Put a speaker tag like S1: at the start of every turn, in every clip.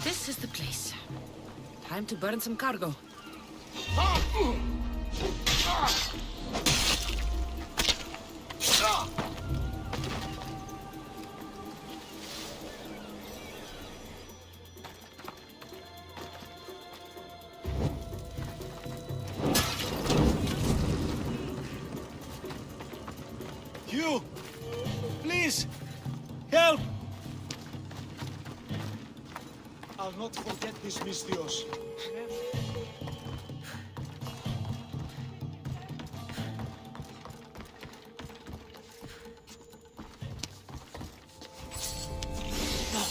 S1: This is the place. Time to burn some cargo.
S2: You! Please! Help! I'll not forget this, Misthios.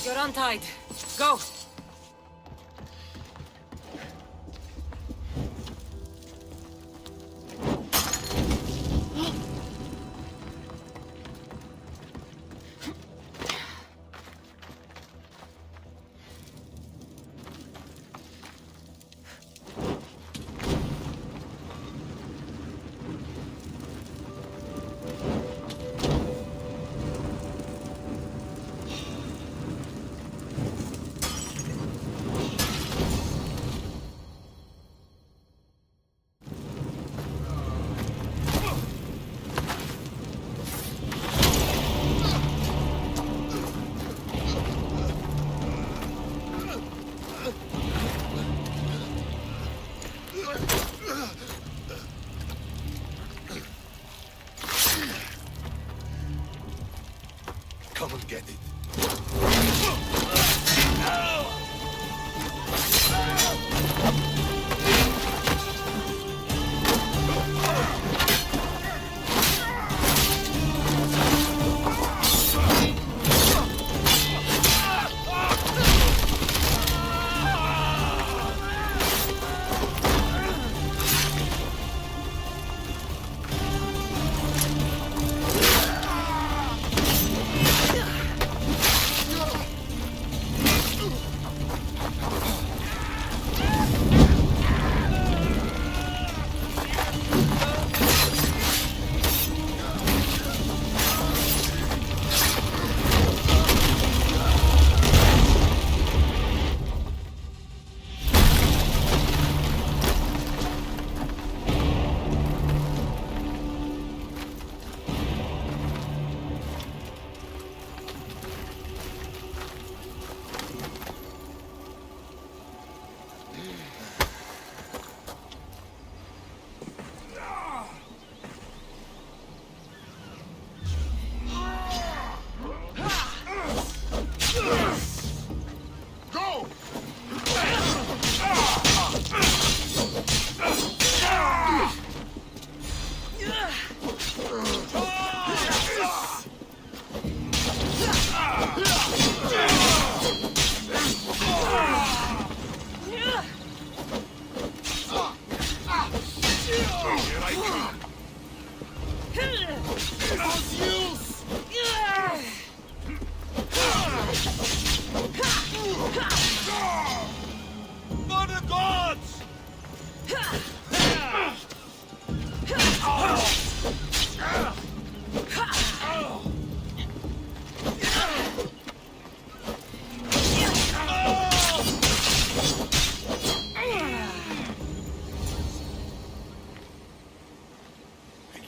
S1: You're untied. Go!
S3: Come and get it.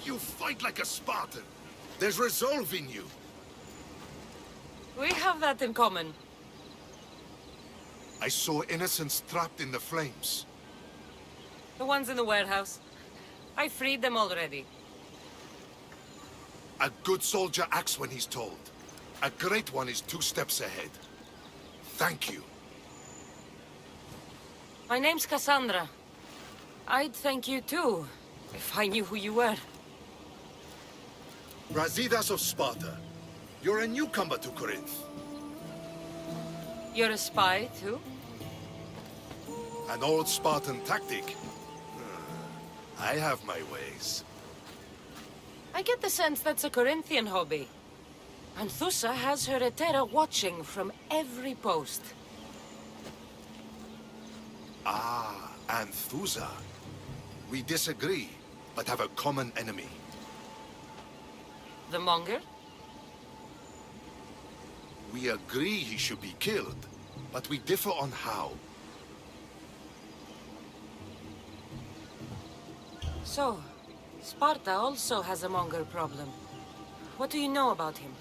S3: You fight like a Spartan. There's resolve in you.
S1: We have that in common.
S3: I saw innocents trapped in the flames.
S1: The ones in the warehouse. I freed them already.
S3: A good soldier acts when he's told. A great one is 2 steps ahead. Thank you.
S1: My name's Cassandra. I'd thank you too, if I knew who you were.
S3: Brasidas of Sparta. You're a newcomer to Corinth.
S1: You're a spy too?
S3: An old Spartan tactic. I have my ways.
S1: I get the sense that's a Corinthian hobby. And Thusa has her Etera watching from every post.
S3: Ah, Anthusa. We disagree, but have a common enemy.
S1: The Monger?
S3: We agree he should be killed, but we differ on how.
S1: So, Sparta also has a Monger problem. What do you know about him?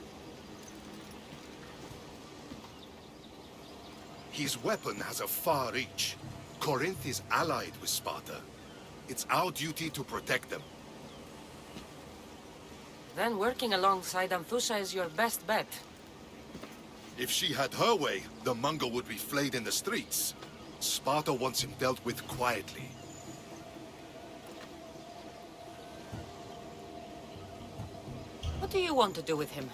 S3: His weapon has a far reach. Corinth is allied with Sparta. It's our duty to protect them.
S1: Then working alongside Anthusa is your best bet.
S3: If she had her way, the Mongol would be flayed in the streets. Sparta wants him dealt with quietly.
S1: What do you want to do with him?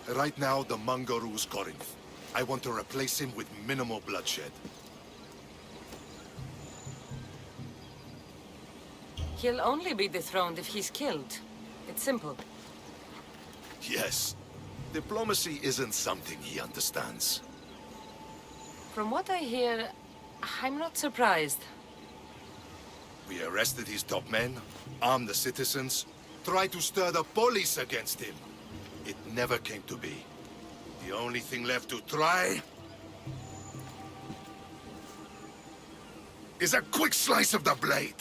S3: Right now, the Mongol rules Corinth. I want to replace him with minimal bloodshed.
S1: He'll only be dethroned if he's killed. It's simple.
S3: Yes. Diplomacy isn't something he understands.
S1: From what I hear, I'm not surprised.
S3: We arrested his top men, armed the citizens, tried to stir the police against him. It never came to be. The only thing left to try is a quick slice of the blade.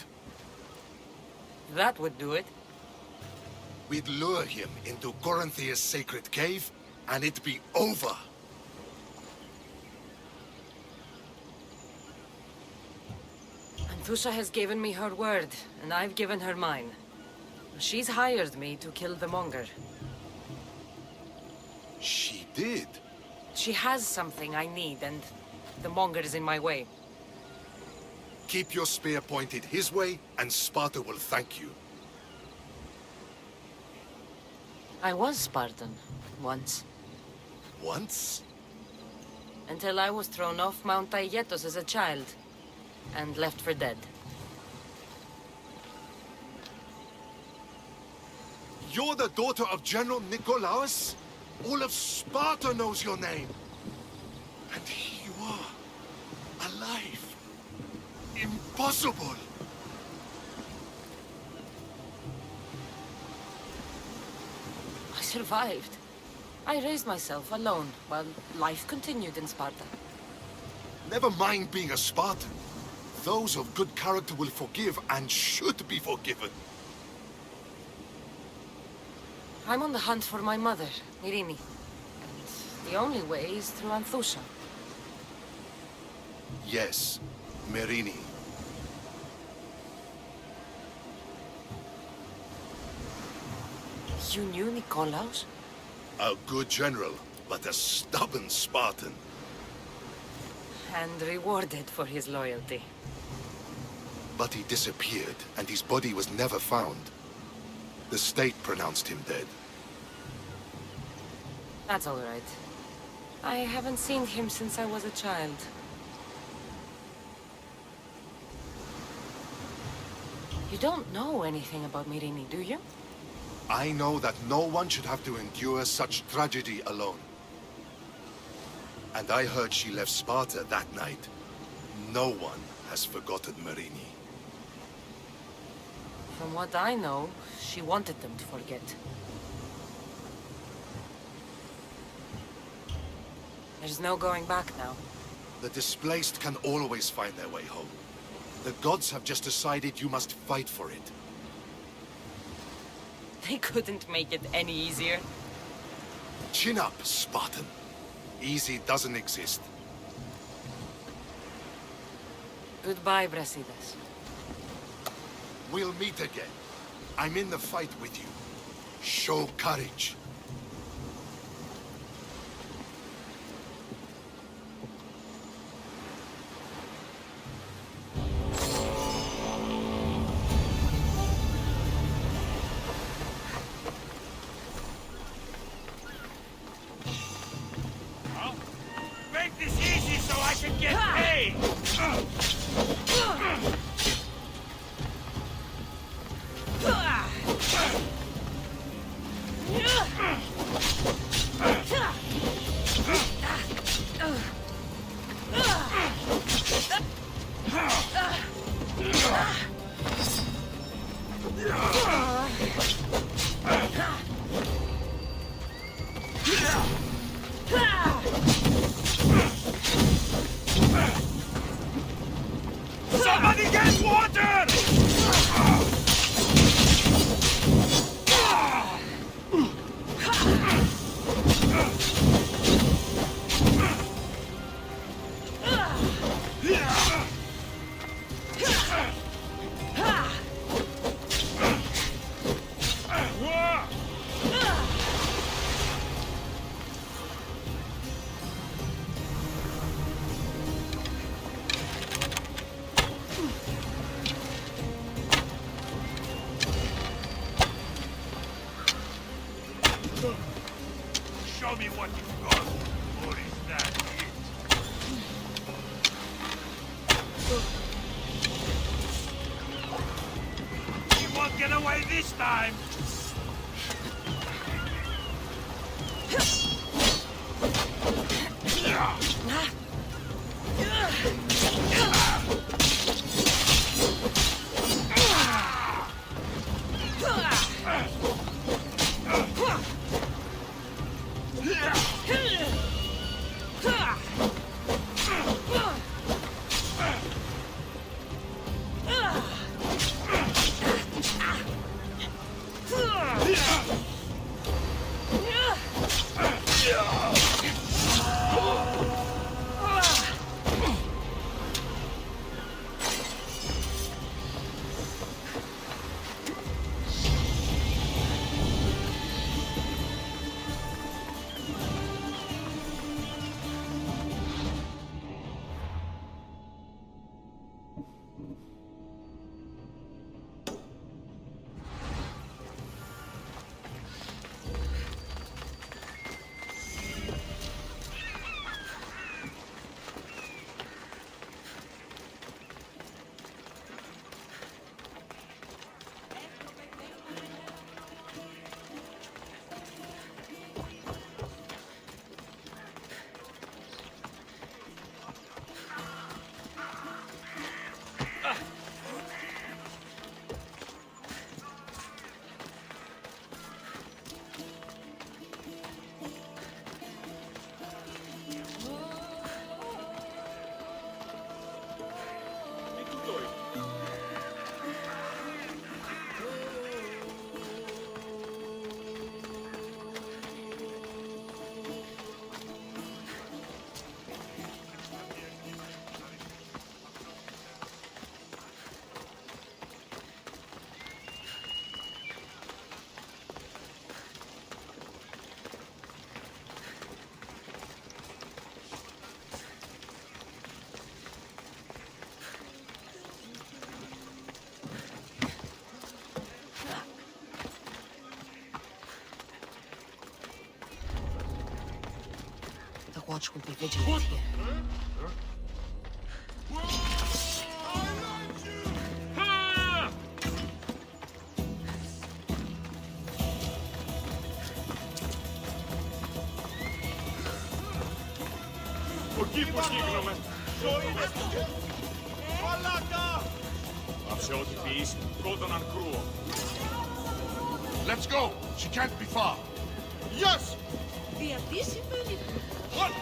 S1: That would do it.
S3: We'd lure him into Corinthia's sacred cave, and it'd be over.
S1: Anthusa has given me her word, and I've given her mine. She's hired me to kill the Monger.
S3: She did.
S1: She has something I need, and the Monger is in my way.
S3: Keep your spear pointed his way, and Sparta will thank you.
S1: I was Spartan, once.
S3: Once?
S1: Until I was thrown off Mount Aietos as a child, and left for dead.
S3: You're the daughter of General Nikolaos? All of Sparta knows your name. And here you are, alive. Impossible!
S1: I survived. I raised myself alone, while life continued in Sparta.
S3: Never mind being a Spartan. Those of good character will forgive and should be forgiven.
S1: I'm on the hunt for my mother, Myrini. And the only way is through Anthusa.
S3: Yes, Myrini.
S1: You knew Nikolaos?
S3: A good general, but a stubborn Spartan.
S1: And rewarded for his loyalty.
S3: But he disappeared, and his body was never found. The state pronounced him dead.
S1: That's all right. I haven't seen him since I was a child. You don't know anything about Myrini, do you?
S3: I know that no one should have to endure such tragedy alone. And I heard she left Sparta that night. No one has forgotten Myrini.
S1: From what I know, she wanted them to forget. There's no going back now.
S3: The displaced can always find their way home. The gods have just decided you must fight for it.
S1: They couldn't make it any easier.
S3: Chin up, Spartan. Easy doesn't exist.
S1: Goodbye, Brasidas.
S3: We'll meet again. I'm in the fight with you. Show courage.
S4: Make this easy so I can get paid! Somebody get water! Show me what you've got, or is that it? You won't get away this time!
S1: The watch will be vigilant here.
S3: Let's go. She can't be far. Yes!
S5: The odyssey?
S3: What?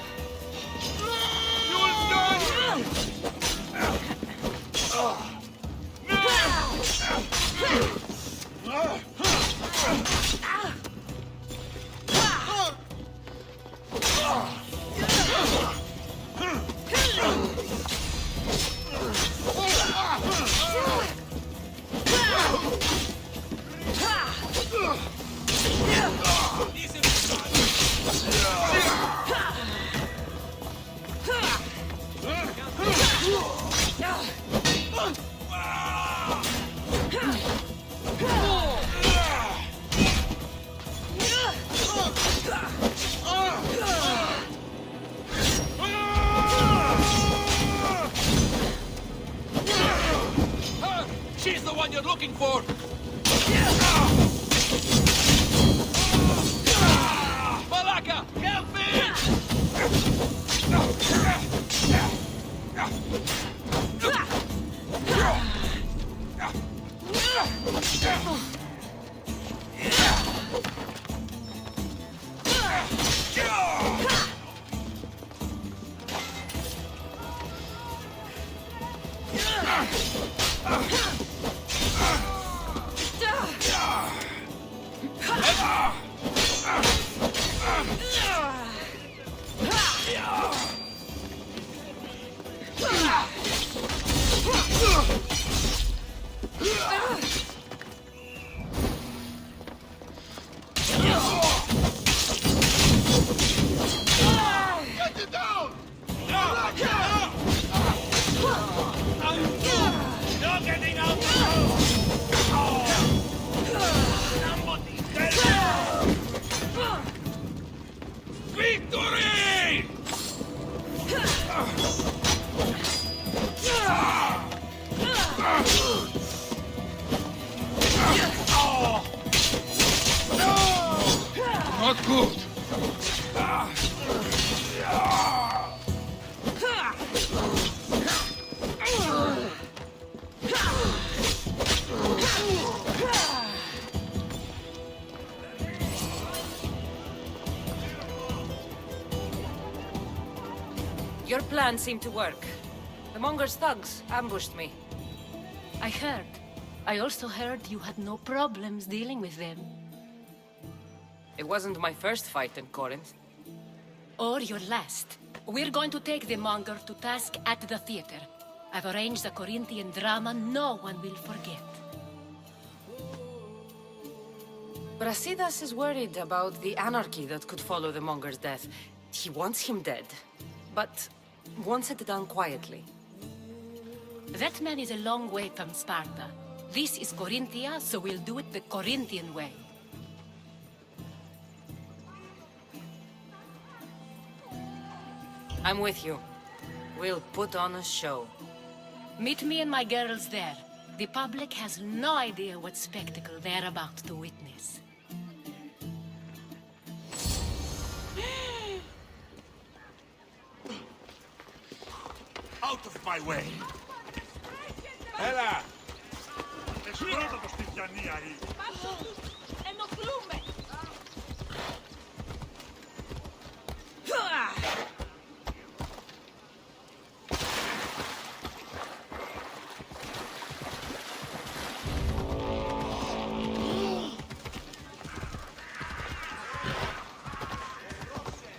S5: looking for? Malaka! Help me!
S3: Get it down!
S4: No getting out the road! Somebody help!
S5: Victory! Not good.
S1: Your plan seemed to work. The Monger's thugs ambushed me.
S6: I heard. I also heard you had no problems dealing with them.
S1: It wasn't my first fight in Corinth.
S6: Or your last. We're going to take the Monger to task at the theater. I've arranged a Corinthian drama no one will forget.
S1: Brasidas is worried about the anarchy that could follow the Monger's death. He wants him dead, but wants it done quietly.
S6: That man is a long way from Sparta. This is Corinthia, so we'll do it the Corinthian way.
S1: I'm with you. We'll put on a show.
S6: Meet me and my girls there. The public has no idea what spectacle they're about to witness.
S4: Out of my way!
S5: Έλα!
S4: Εσπρώτα το στη Γιάννη ahí!
S6: Ενοχλούμε!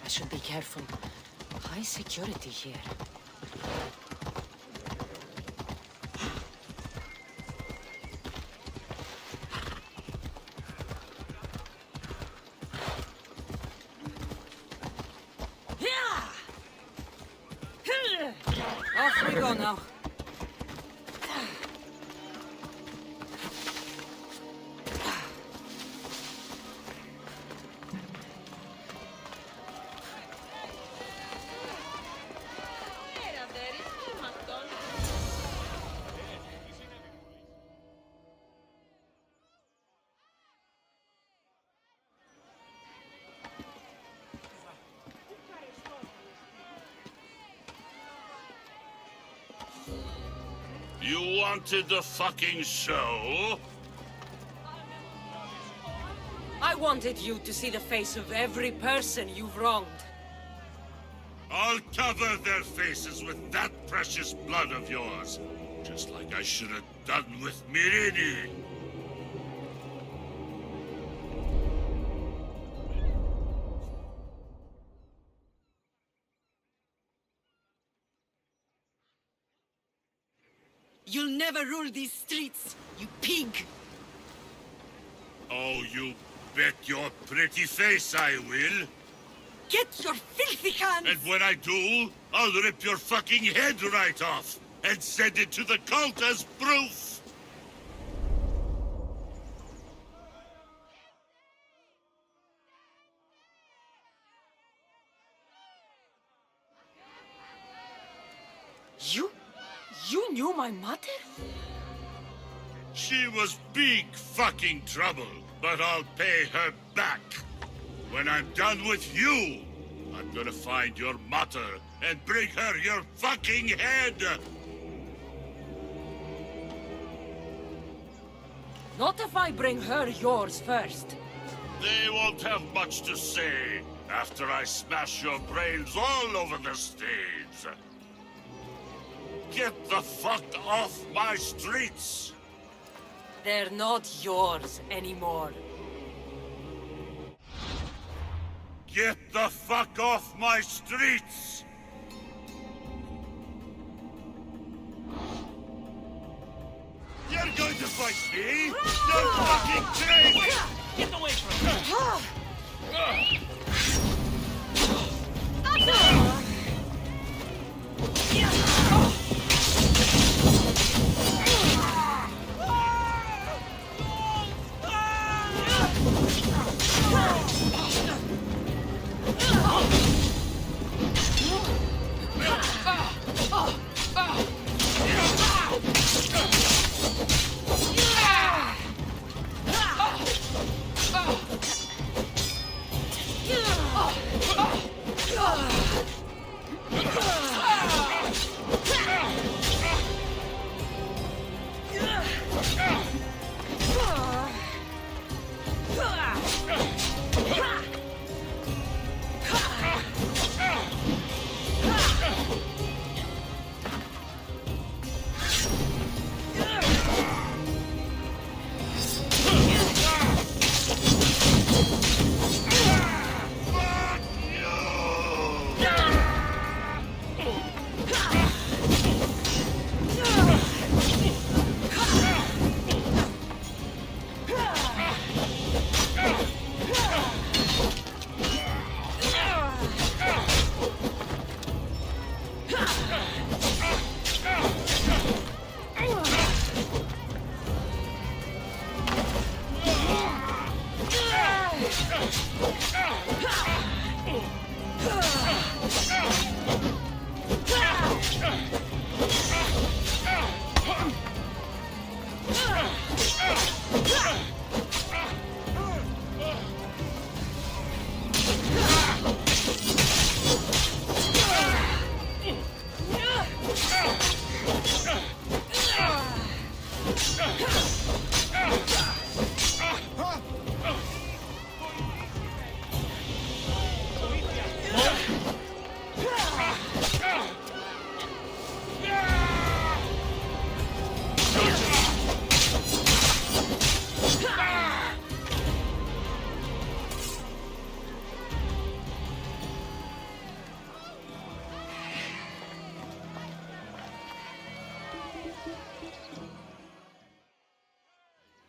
S1: I should be careful. High security here. Off we go now.
S4: You wanted the fucking show?
S1: I wanted you to see the face of every person you've wronged.
S4: I'll cover their faces with that precious blood of yours. Just like I should have done with Mirini.
S1: You'll never rule these streets, you pig!
S4: Oh, you bet your pretty face I will.
S1: Get your filthy hands!
S4: And when I do, I'll rip your fucking head right off and send it to the cult as proof.
S1: You knew my mother?
S4: She was big fucking trouble, but I'll pay her back. When I'm done with you, I'm gonna find your mother and bring her your fucking head!
S1: Not if I bring her yours first.
S4: They won't have much to say after I smash your brains all over the stage. Get the fuck off my streets!
S1: They're not yours anymore.
S4: Get the fuck off my streets! You're going to fight me? You're fucking crazy!
S5: Get away from her!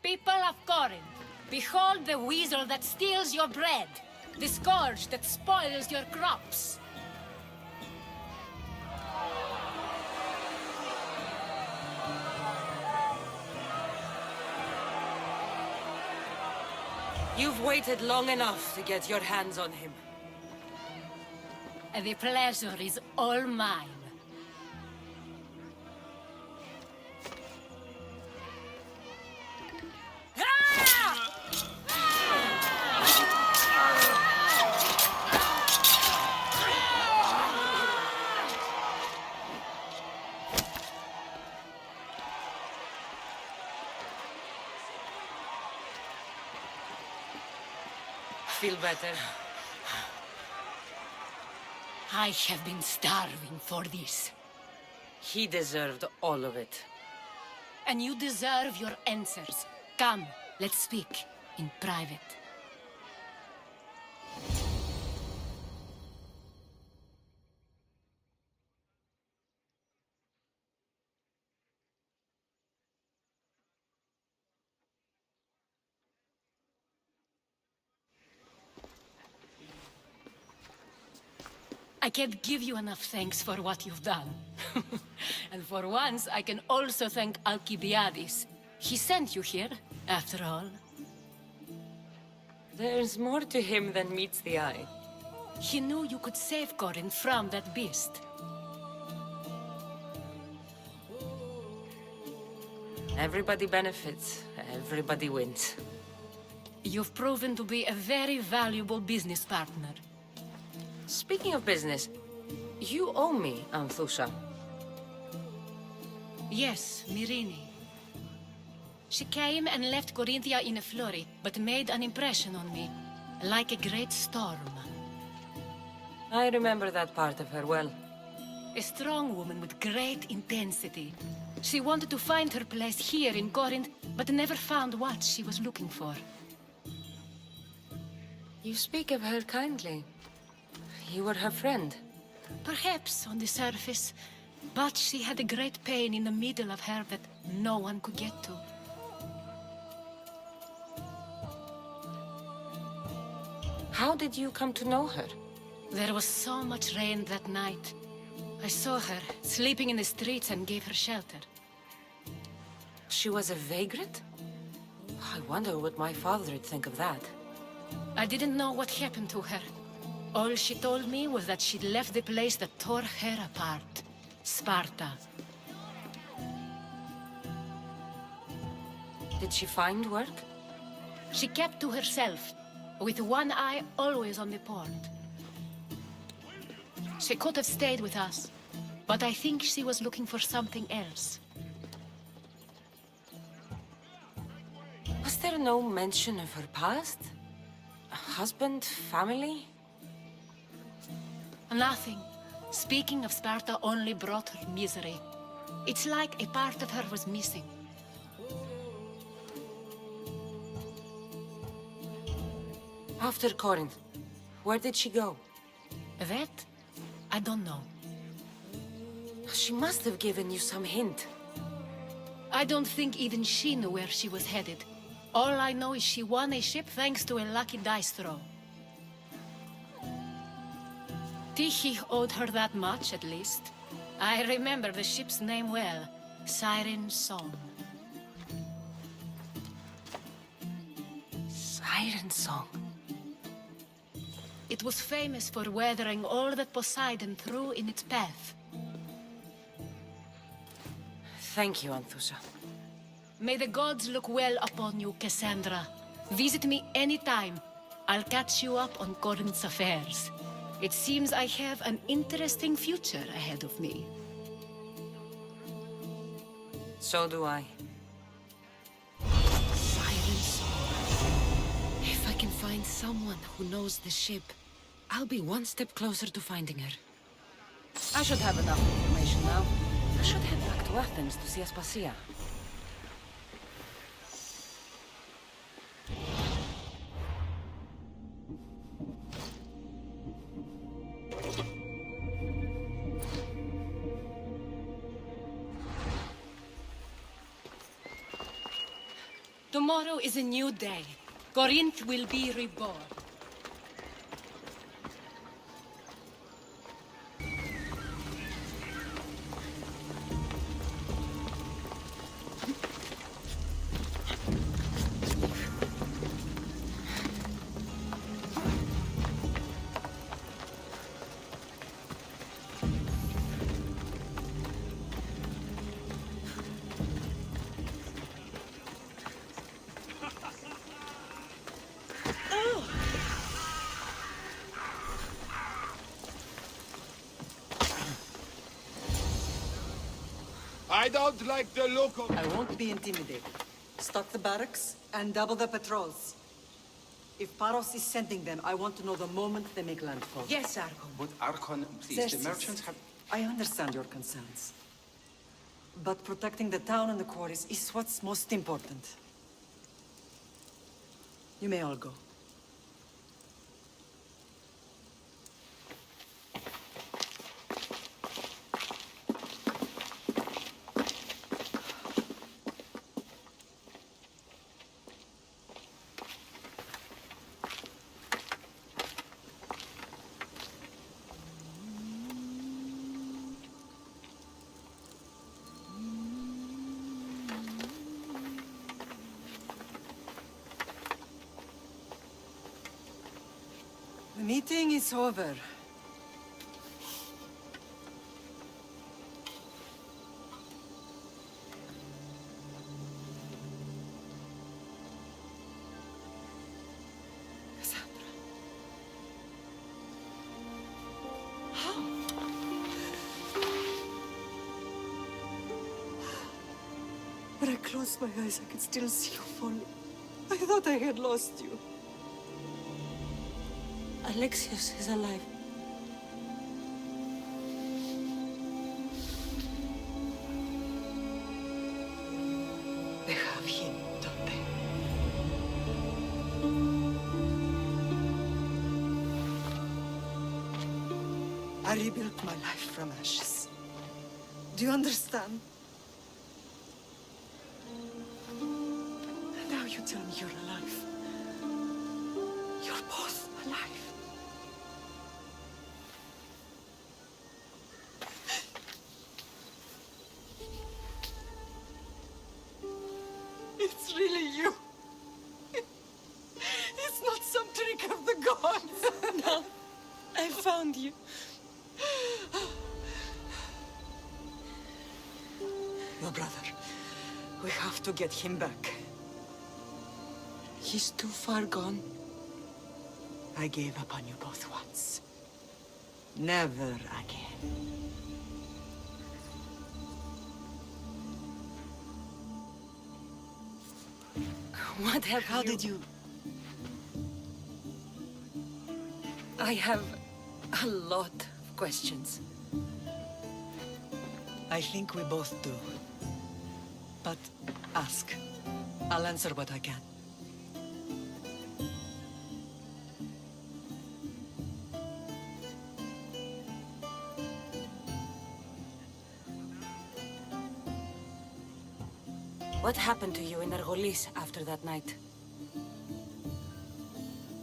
S6: People of Corinth, behold the weasel that steals your bread, the scourge that spoils your crops.
S1: You've waited long enough to get your hands on him.
S6: The pleasure is all mine.
S1: Feel better?
S6: I have been starving for this.
S1: He deserved all of it.
S6: And you deserve your answers. Come, let's speak in private. I can't give you enough thanks for what you've done. And for once, I can also thank Alcibiades. He sent you here, after all.
S1: There's more to him than meets the eye.
S6: He knew you could save Corinth from that beast.
S1: Everybody benefits, everybody wins.
S6: You've proven to be a very valuable business partner.
S1: Speaking of business, you owe me, Anthusha.
S6: Yes, Myrrine. She came and left Corinthia in a flurry, but made an impression on me, like a great storm.
S1: I remember that part of her well.
S6: A strong woman with great intensity. She wanted to find her place here in Corinth, but never found what she was looking for.
S1: You speak of her kindly. You were her friend.
S6: Perhaps on the surface, but she had a great pain in the middle of her that no one could get to.
S1: How did you come to know her?
S6: There was so much rain that night. I saw her, sleeping in the streets, and gave her shelter.
S1: She was a vagrant? I wonder what my father would think of that.
S6: I didn't know what happened to her. All she told me was that she'd left the place that tore her apart. Sparta.
S1: Did she find work?
S6: She kept to herself, with one eye always on the port. She could have stayed with us, but I think she was looking for something else.
S1: Was there no mention of her past? A husband, family?
S6: Nothing. Speaking of Sparta only brought her misery. It's like a part of her was missing.
S1: After Corinth, where did she go?
S6: That? I don't know.
S1: She must have given you some hint.
S6: I don't think even she knew where she was headed. All I know is she won a ship thanks to a lucky dice throw. Tyche owed her that much, at least. I remember the ship's name well. Siren Song.
S1: Siren Song.
S6: It was famous for weathering all that Poseidon threw in its path.
S1: Thank you, Anthusha.
S6: May the gods look well upon you, Cassandra. Visit me anytime. I'll catch you up on Corinth's affairs. It seems I have an interesting future ahead of me.
S1: So do I.
S7: Siren Song. If I can find someone who knows the ship, I'll be one step closer to finding her.
S1: I should have enough information now. I should head back to Athens to see Aspasia.
S6: Tomorrow is a new day. Corinth will be reborn.
S2: I don't like the look of...
S8: I won't be intimidated. Stock the barracks and double the patrols. If Paros is sending them, I want to know the moment they make landfall.
S7: Yes, Archon.
S9: But Archon, please,
S8: Xerxes,
S9: the merchants have...
S8: I understand your concerns. But protecting the town and the quarries is what's most important. You may all go. The meeting is over. When I closed my eyes, I could still see you falling. I thought I had lost you.
S1: Alexios is alive.
S8: They have him, don't they? I rebuilt my life from ashes. Do you understand? And now you tell me you're alive. You're both alive. It's really you. It's not some trick of the gods.
S1: No, I found you.
S8: Your brother. We have to get him back.
S1: He's too far gone.
S8: I gave up on you both once. Never again.
S1: What have
S8: How did you...
S1: I have a lot of questions.
S8: I think we both do. But ask. I'll answer what I can.
S1: What happened to you in Argolis after that night?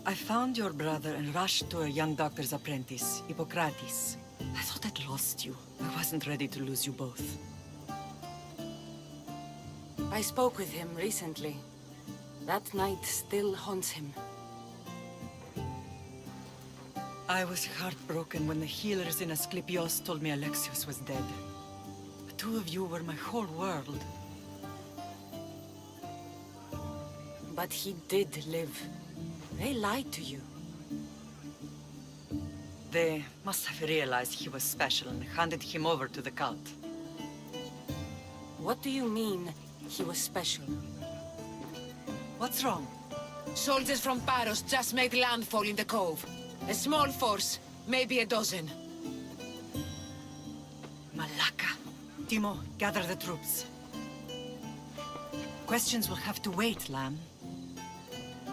S8: I found your brother and rushed to a young doctor's apprentice, Hippocrates. I thought I'd lost you. I wasn't ready to lose you both.
S1: I spoke with him recently. That night still haunts him.
S8: I was heartbroken when the healers in Asclepios told me Alexios was dead. The two of you were my whole world.
S1: But he did live. They lied to you.
S8: They must have realized he was special and handed him over to the cult.
S1: What do you mean, he was special?
S8: What's wrong?
S7: Soldiers from Paros just made landfall in the cove. A small force, maybe a dozen.
S8: Malaka. Timo, gather the troops. Questions will have to wait, Lamb.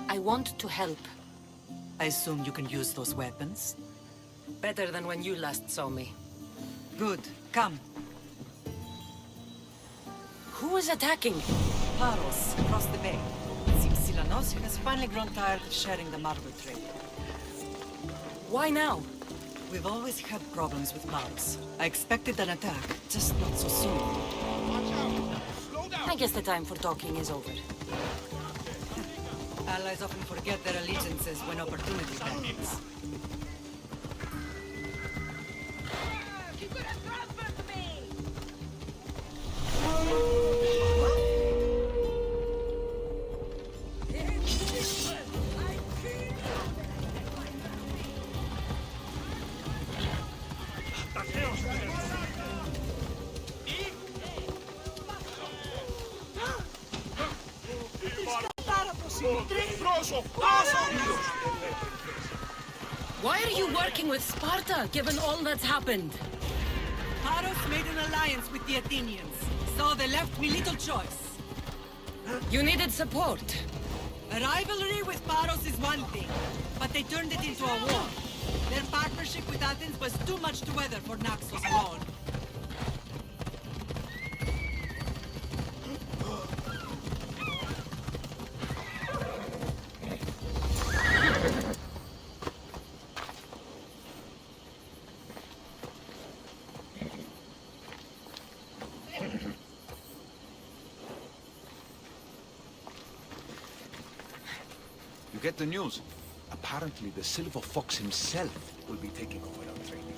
S1: I want to help.
S8: I assume you can use those weapons?
S1: Better than when you last saw me.
S8: Good. Come.
S1: Who is attacking?
S8: Paros, across the bay. It seems Silanos has finally grown tired of sharing the marble trade.
S1: Why now?
S8: We've always had problems with Paros. I expected an attack, just not so soon.
S1: I guess the time for talking is over.
S8: Allies often forget their allegiances when opportunity comes.
S1: Why are you working with Sparta, given all that's happened?
S8: Paros made an alliance with the Athenians, so they left me little choice.
S1: You needed support.
S8: A rivalry with Paros is one thing, but they turned it into a war. Their partnership with Athens was too much to weather for Naxos alone.
S9: You get the news? Apparently the Silver Fox himself will be taking over our trading.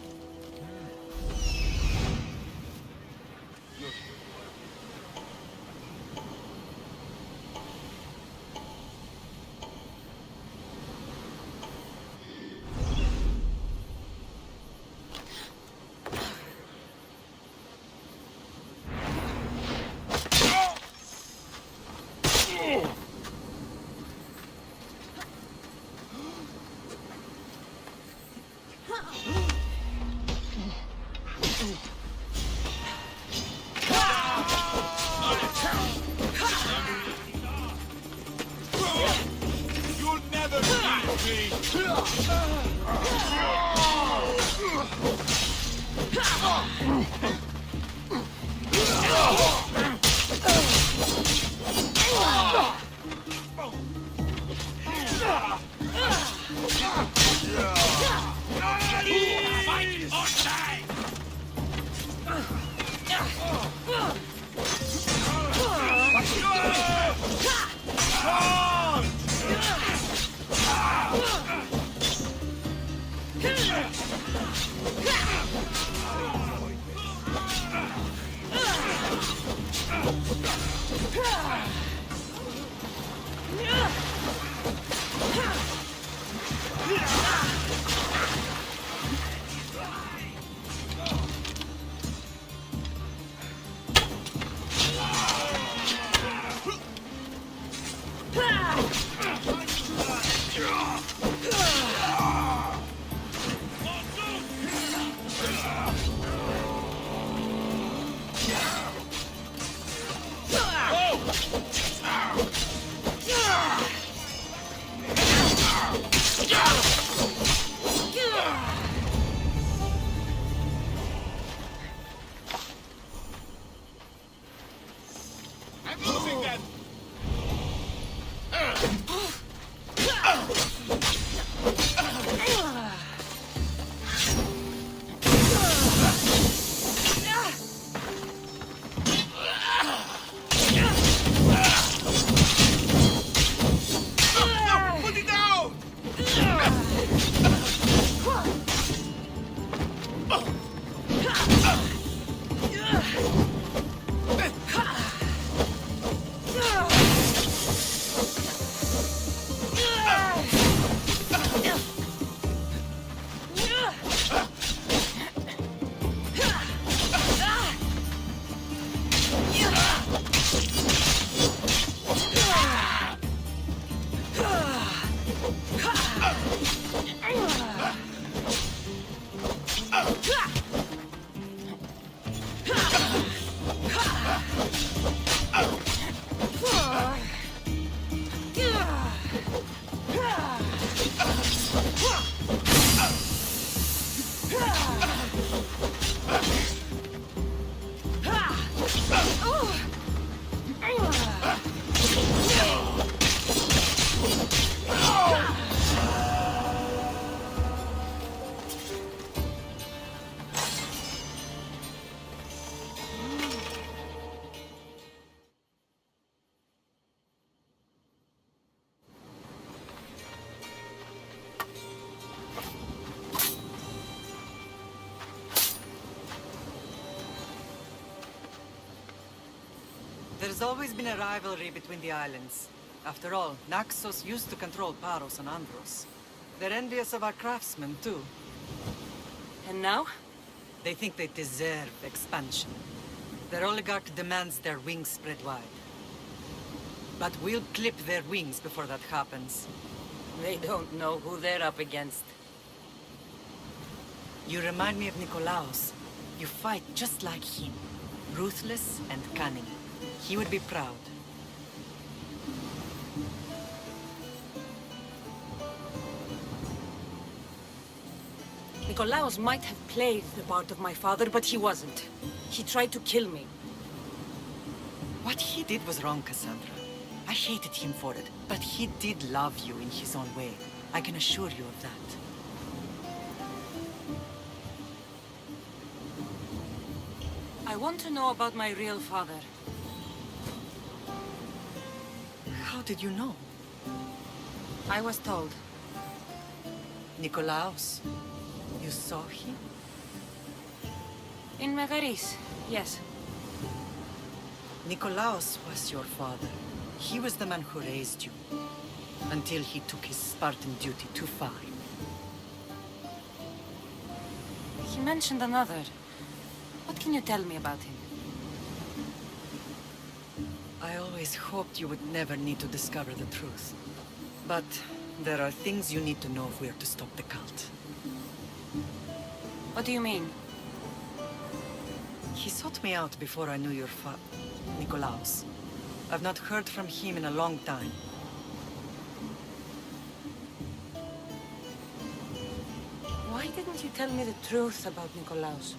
S2: You'll never beat me! I'm losing them! Put it down!
S8: There's always been a rivalry between the islands. After all, Naxos used to control Paros and Andros. They're envious of our craftsmen, too.
S1: And now?
S8: They think they deserve expansion. Their oligarch demands their wings spread wide. But we'll clip their wings before that happens.
S1: They don't know who they're up against.
S8: You remind me of Nikolaos. You fight just like him. Ruthless and cunning. He would be proud.
S1: Nikolaos might have played the part of my father, but he wasn't. He tried to kill me.
S8: What he did was wrong, Cassandra. I hated him for it, but he did love you in his own way. I can assure you of that.
S1: I want to know about my real father.
S8: How did you know?
S1: I was told.
S8: Nikolaos. You saw him?
S1: In Megaris, yes.
S8: Nikolaos was your father. He was the man who raised you. Until he took his Spartan duty too far.
S1: He mentioned another. What can you tell me about him?
S8: I always hoped you would never need to discover the truth. But there are things you need to know if we are to stop the cult.
S1: What do you mean?
S8: He sought me out before I knew your Nikolaos. I've not heard from him in a long time.
S1: Why didn't you tell me the truth about Nikolaos?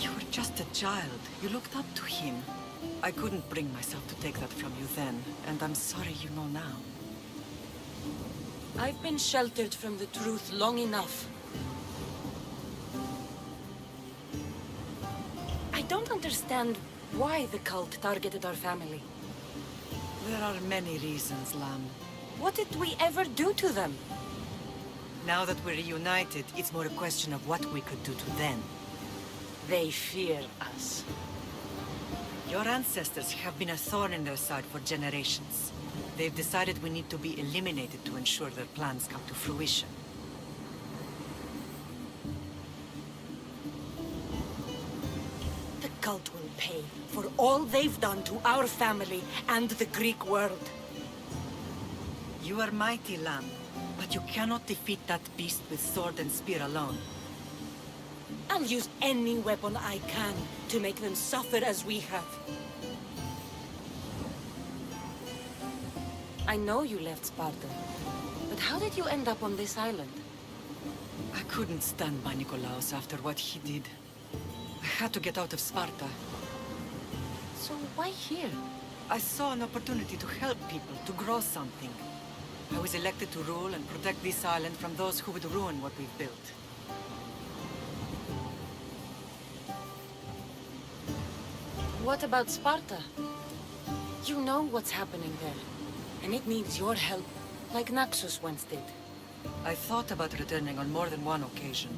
S8: You were just a child. You looked up to him. I couldn't bring myself to take that from you then, and I'm sorry you know now.
S1: I've been sheltered from the truth long enough. I don't understand why the cult targeted our family.
S8: There are many reasons, Lamb.
S1: What did we ever do to them?
S8: Now that we're reunited, it's more a question of what we could do to them.
S1: They fear us.
S8: Your ancestors have been a thorn in their side for generations. They've decided we need to be eliminated to ensure their plans come to fruition.
S1: The cult will pay for all they've done to our family and the Greek world.
S8: You are mighty, Lamb, but you cannot defeat that beast with sword and spear alone.
S1: I'll use any weapon I can to make them suffer as we have. I know you left Sparta, but how did you end up on this island?
S8: I couldn't stand by Nikolaos after what he did. I had to get out of Sparta.
S1: So why here?
S8: I saw an opportunity to help people, to grow something. I was elected to rule and protect this island from those who would ruin what we've built.
S1: What about Sparta? You know what's happening there, and it needs your help, like Naxos once did.
S8: I thought about returning on more than one occasion,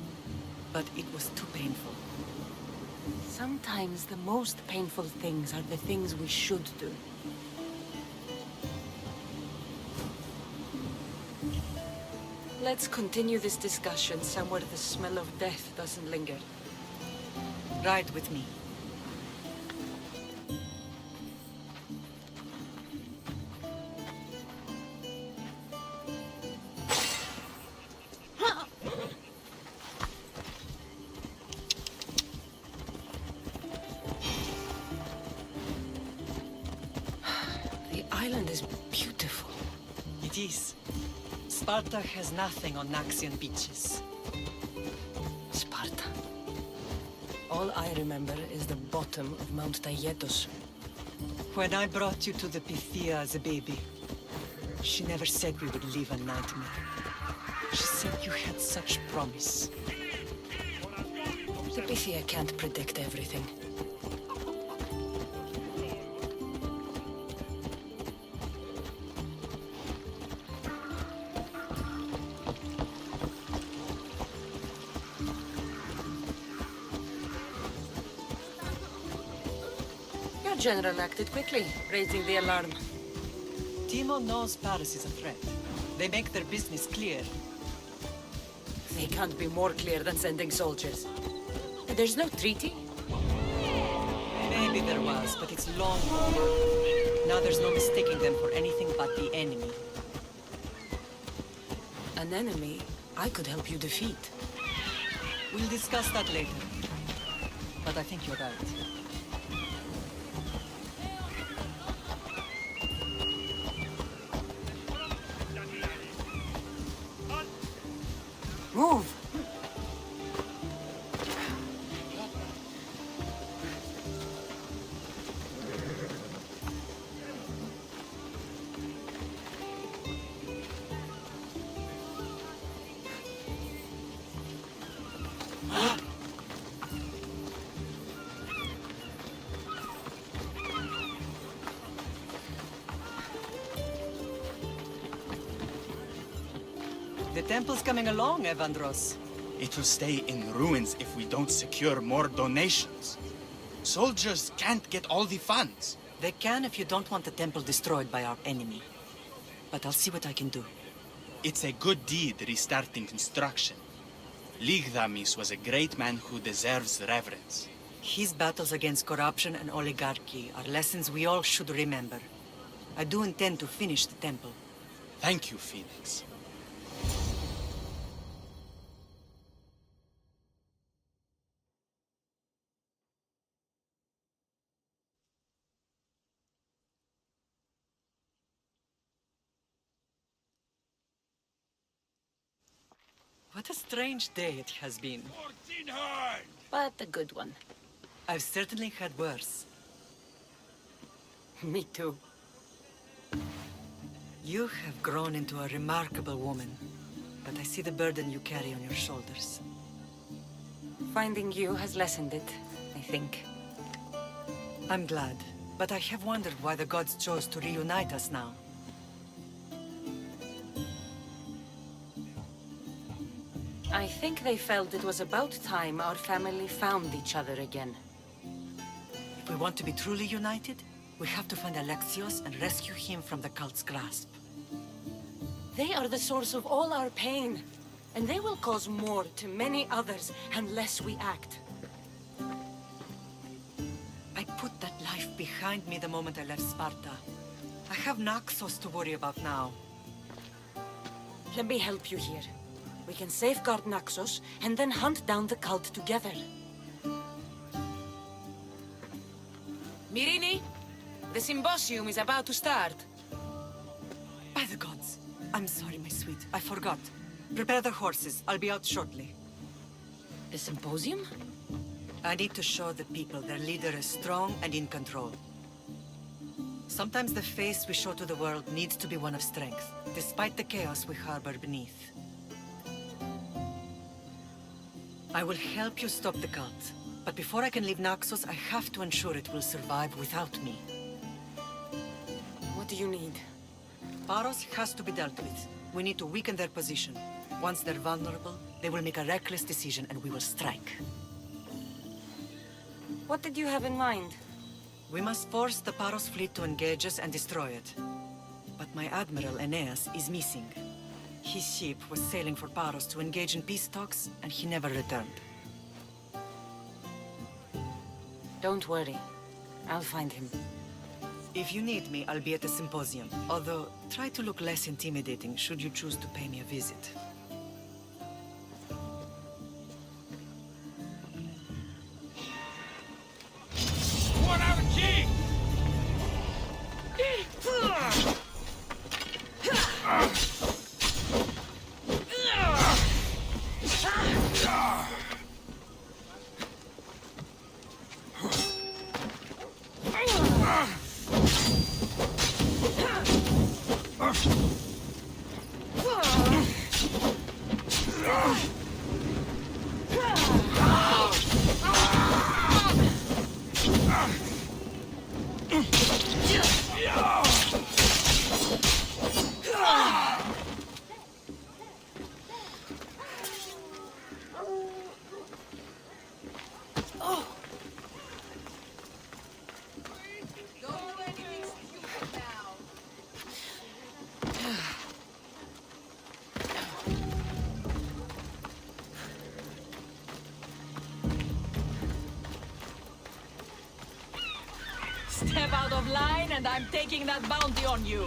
S8: but it was too painful.
S1: Sometimes the most painful things are the things we should do. Let's continue this discussion somewhere the smell of death doesn't linger.
S8: Ride with me.
S1: The island is beautiful.
S8: It is. Sparta has nothing on Naxian beaches.
S1: Sparta. All I remember is the bottom of Mount Taygetos.
S8: When I brought you to the Pythia as a baby, she never said we would live a nightmare. She said you had such promise.
S1: The Pythia can't predict everything. Your general acted quickly, raising the alarm.
S8: Timo knows Paris is a threat. They make their business clear.
S1: They can't be more clear than sending soldiers. There's no treaty?
S8: Maybe there was, but it's long over. Now there's no mistaking them for anything but the enemy.
S1: An enemy I could help you defeat.
S8: We'll discuss that later. But I think you're right.
S1: Move!
S8: The temple's coming along, Evandros.
S10: It will stay in ruins if we don't secure more donations. Soldiers can't get all the funds.
S8: They can if you don't want the temple destroyed by our enemy. But I'll see what I can do.
S10: It's a good deed restarting construction. Ligdamis was a great man who deserves reverence.
S8: His battles against corruption and oligarchy are lessons we all should remember. I do intend to finish the temple.
S10: Thank you, Phoenix.
S8: What a strange day it has been.
S2: 14 hard!
S6: But a good one.
S8: I've certainly had worse.
S1: Me too.
S8: You have grown into a remarkable woman, but I see the burden you carry on your shoulders.
S1: Finding you has lessened it, I think.
S8: I'm glad, but I have wondered why the gods chose to reunite us now.
S1: I think they felt it was about time our family found each other again.
S8: If we want to be truly united, we have to find Alexios and rescue him from the cult's grasp.
S1: They are the source of all our pain, and they will cause more to many others unless we act.
S8: I put that life behind me the moment I left Sparta. I have Naxos to worry about now.
S1: Let me help you here. We can safeguard Naxos, and then hunt down the cult together.
S7: Myrrine, the symposium is about to start.
S8: By the gods. I'm sorry, my sweet. I forgot. Prepare the horses. I'll be out shortly.
S7: The symposium?
S8: I need to show the people their leader is strong and in control. Sometimes the face we show to the world needs to be one of strength, despite the chaos we harbor beneath. I will help you stop the cult, but before I can leave Naxos, I have to ensure it will survive without me.
S1: What do you need?
S8: Paros has to be dealt with. We need to weaken their position. Once they're vulnerable, they will make a reckless decision and we will strike.
S1: What did you have in mind?
S8: We must force the Paros fleet to engage us and destroy it. But my admiral, Aeneas, is missing. His ship was sailing for Paros to engage in peace talks, and he never returned.
S1: Don't worry. I'll find him.
S8: If you need me, I'll be at the symposium. Although, try to look less intimidating should you choose to pay me a visit.
S2: What out of key!
S6: Step out of line and I'm taking that bounty on you.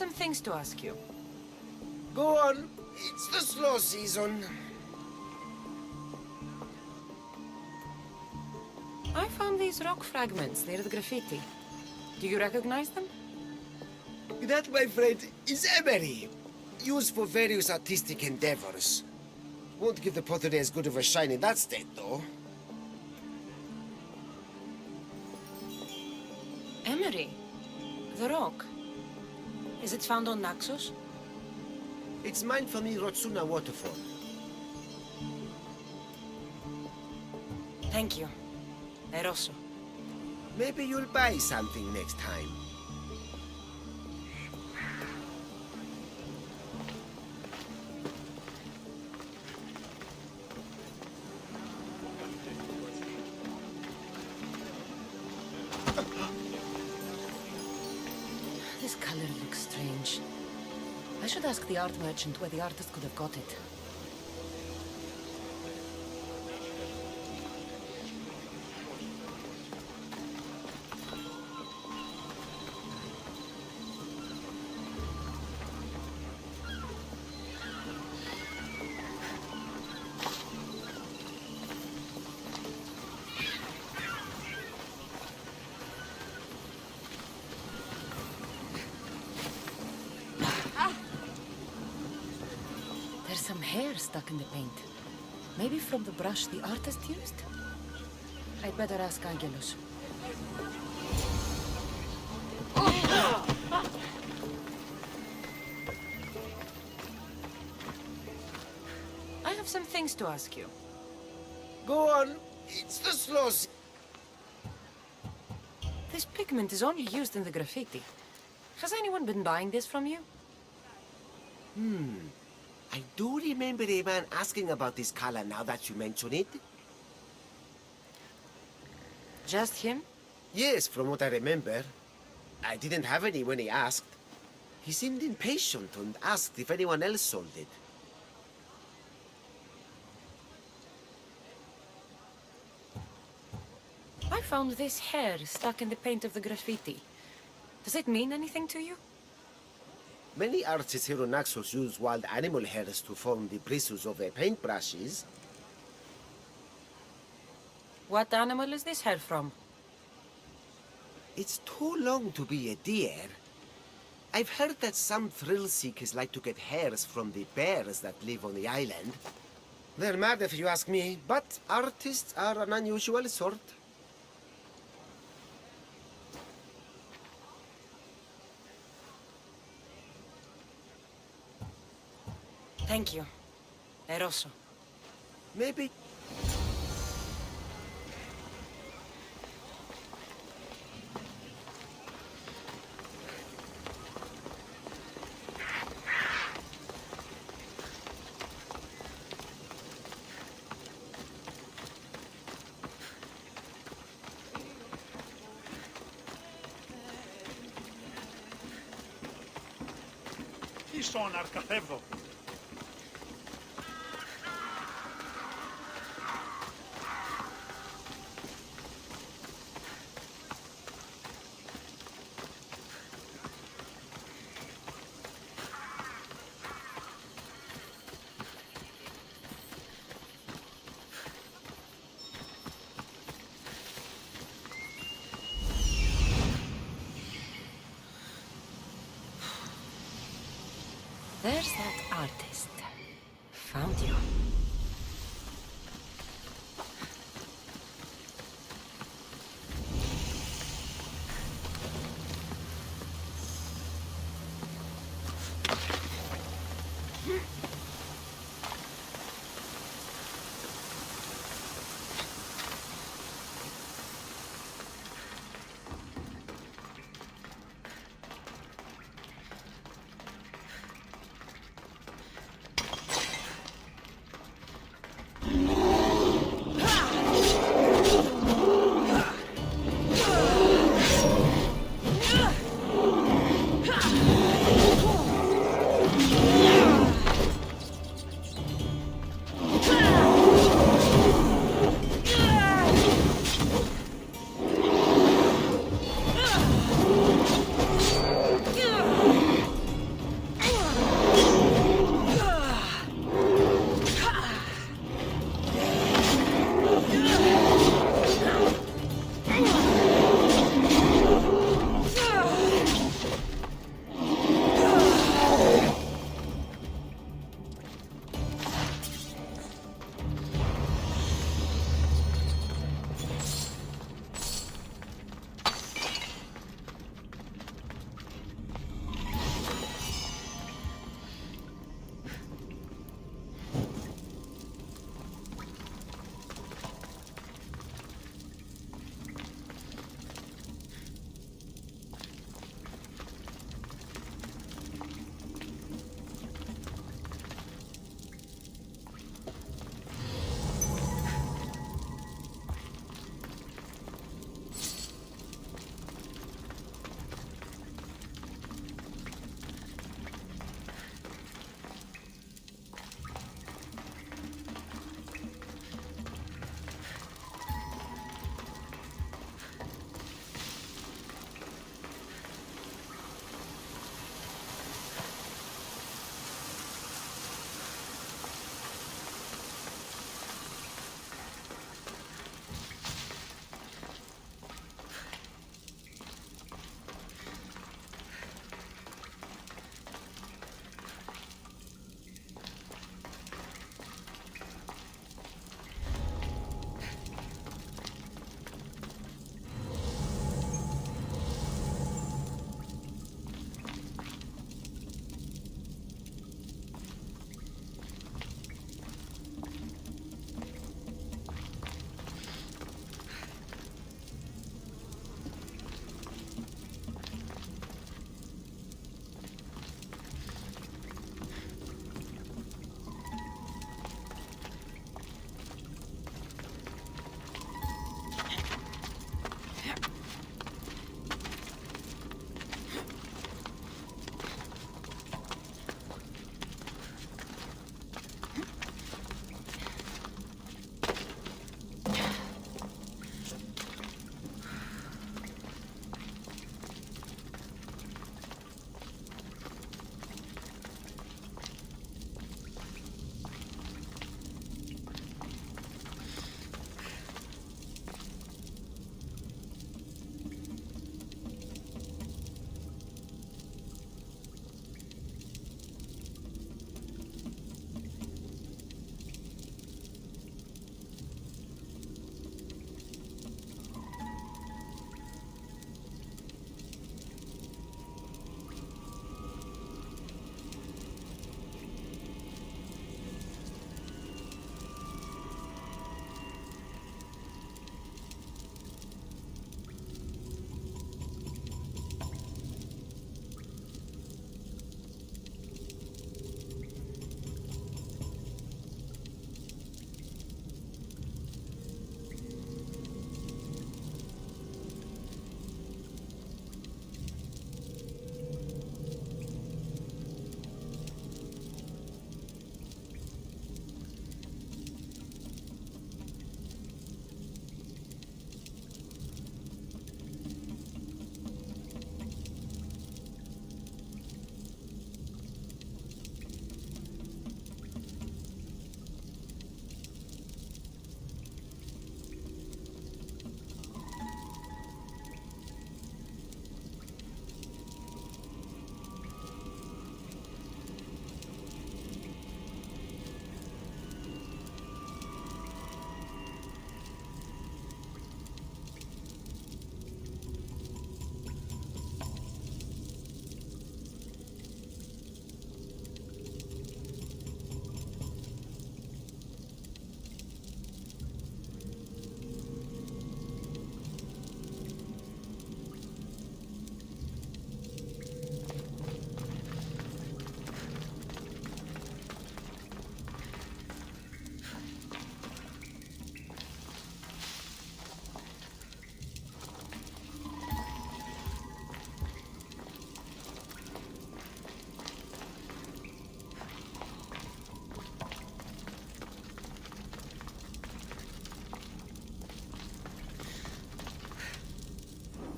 S1: some things to ask you.
S11: Go on. It's the slow season.
S1: I found these rock fragments near the graffiti. Do you recognize them?
S11: That, my friend, is emery. Used for various artistic endeavors. Won't give the pottery as good of a shine in that state, though.
S1: Emery? The rock? Is it found on Naxos?
S11: It's mined from the Rotsuna waterfall.
S1: Thank you. Eroso.
S11: Maybe you'll buy something next time.
S1: This color looks strange. I should ask the art merchant where the artist could have got it. There's some hair stuck in the paint. Maybe from the brush the artist used? I'd better ask Angelus. I have some things to ask you.
S11: Go on. It's the slow season.
S1: This pigment is only used in the graffiti. Has anyone been buying this from you?
S11: I do remember a man asking about this color now that you mention it.
S1: Just him?
S11: Yes, from what I remember. I didn't have any when he asked. He seemed impatient and asked if anyone else sold it.
S1: I found this hair stuck in the paint of the graffiti. Does it mean anything to you?
S11: Many artists here on Naxos use wild animal hairs to form the bristles of their paintbrushes.
S1: What animal is this hair from?
S11: It's too long to be a deer. I've heard that some thrill seekers like to get hairs from the bears that live on the island. They're mad if you ask me, but artists are an unusual sort.
S1: Thank you. Eroso.
S11: Maybe...
S2: Τι στον αρκαθεύδο.
S1: There's that artist. Found you.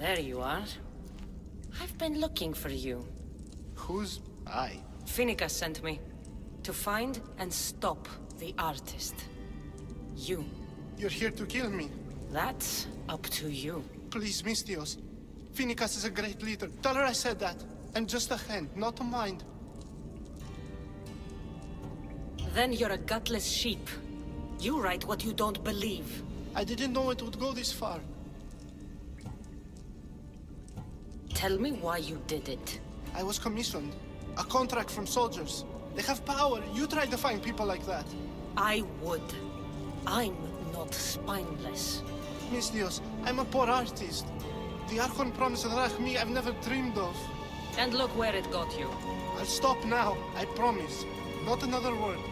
S1: There you are. I've been looking for you.
S2: Who's I?
S1: Finicus sent me. To find and stop the artist. You.
S2: You're here to kill me.
S1: That's up to you.
S2: Please, Mistios. Finicus is a great leader. Tell her I said that. I'm just a hand, not a mind.
S1: Then you're a gutless sheep. You write what you don't believe.
S2: I didn't know it would go this far.
S1: Tell me why you did it.
S2: I was commissioned. A contract from soldiers. They have power. You try to find people like that.
S1: I would. I'm not spineless.
S2: Mistios, I'm a poor artist. The Archon promised Rachmi I've never dreamed of.
S1: And look where it got you.
S2: I'll stop now, I promise. Not another word.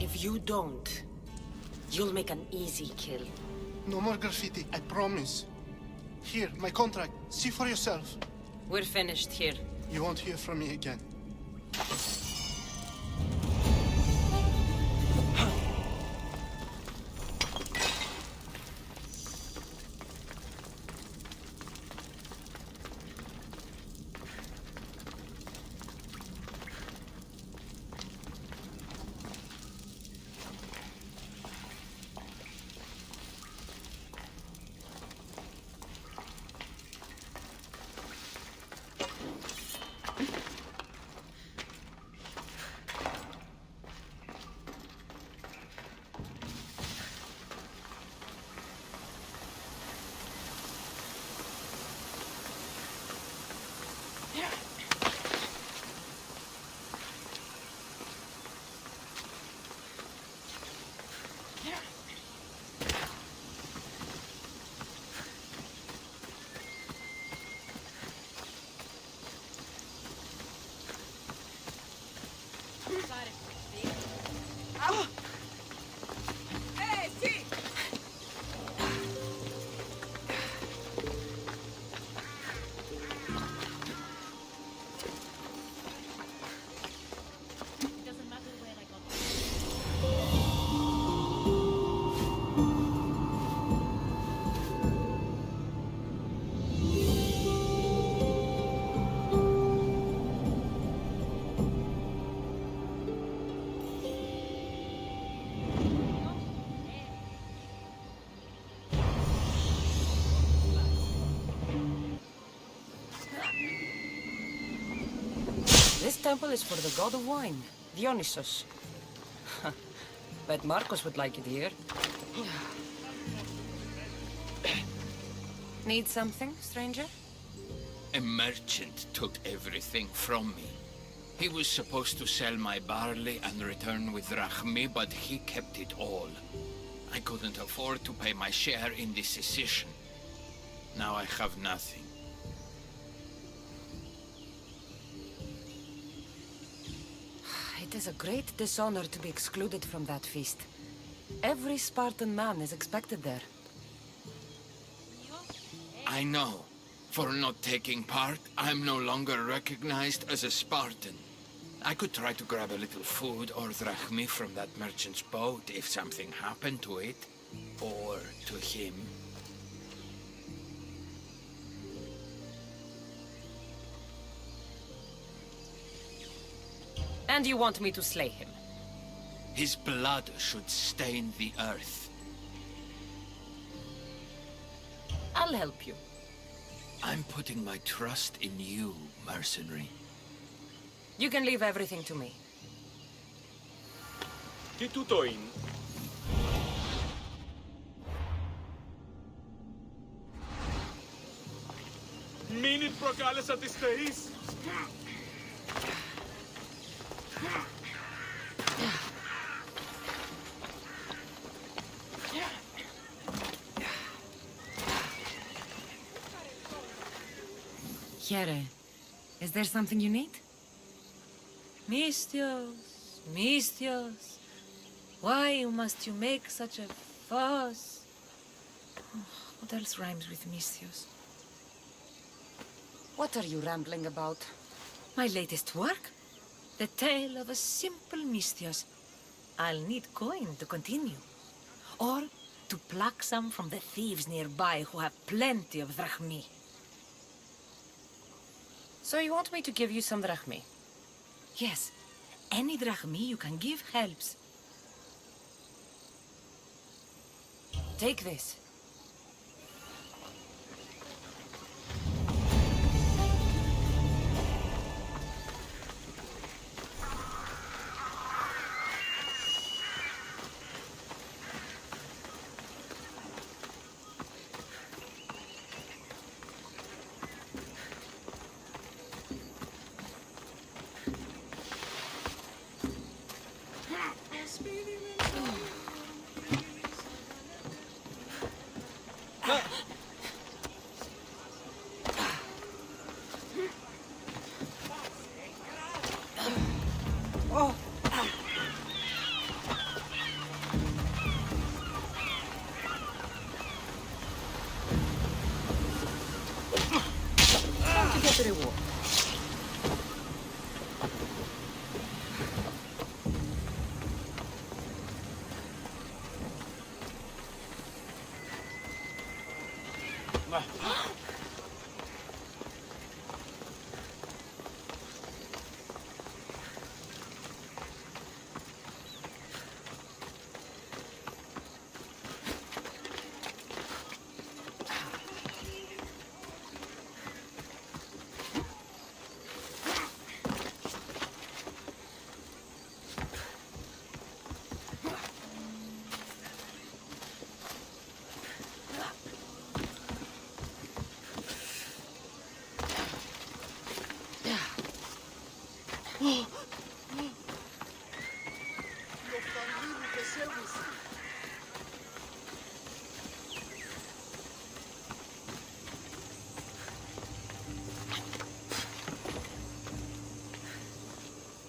S1: If you don't, you'll make an easy kill.
S2: No more graffiti, I promise. Here, my contract. See for yourself.
S1: We're finished here.
S2: You won't hear from me again.
S1: This temple is for the god of wine, Dionysus. Bet Marcos would like it here. Need something, stranger?
S12: A merchant took everything from me. He was supposed to sell my barley and return with drachmi, but he kept it all. I couldn't afford to pay my share in the secession. Now I have nothing.
S1: It is a great dishonor to be excluded from that feast. Every Spartan man is expected there.
S12: I know. For not taking part, I'm no longer recognized as a Spartan. I could try to grab a little food or drachmi from that merchant's boat if something happened to it. Or to him.
S1: And you want me to slay him?
S12: His blood should stain the earth.
S1: I'll help you.
S12: I'm putting my trust in you, mercenary.
S1: You can leave everything to me.
S13: Τι τούτο είναι? Μην προκάλεσα τις θεείς!
S7: Here, is there something you need?
S1: Mistios, Mistios, why must you make such a fuss?
S7: What else rhymes with Mistios?
S1: What are you rambling about?
S7: My latest work? The tale of a simple Mistios. I'll need coin to continue. Or to pluck some from the thieves nearby who have plenty of drachmi.
S1: So you want me to give you some drachmi?
S7: Yes, any drachmi you can give helps.
S1: Take this.
S7: Time to get the reward.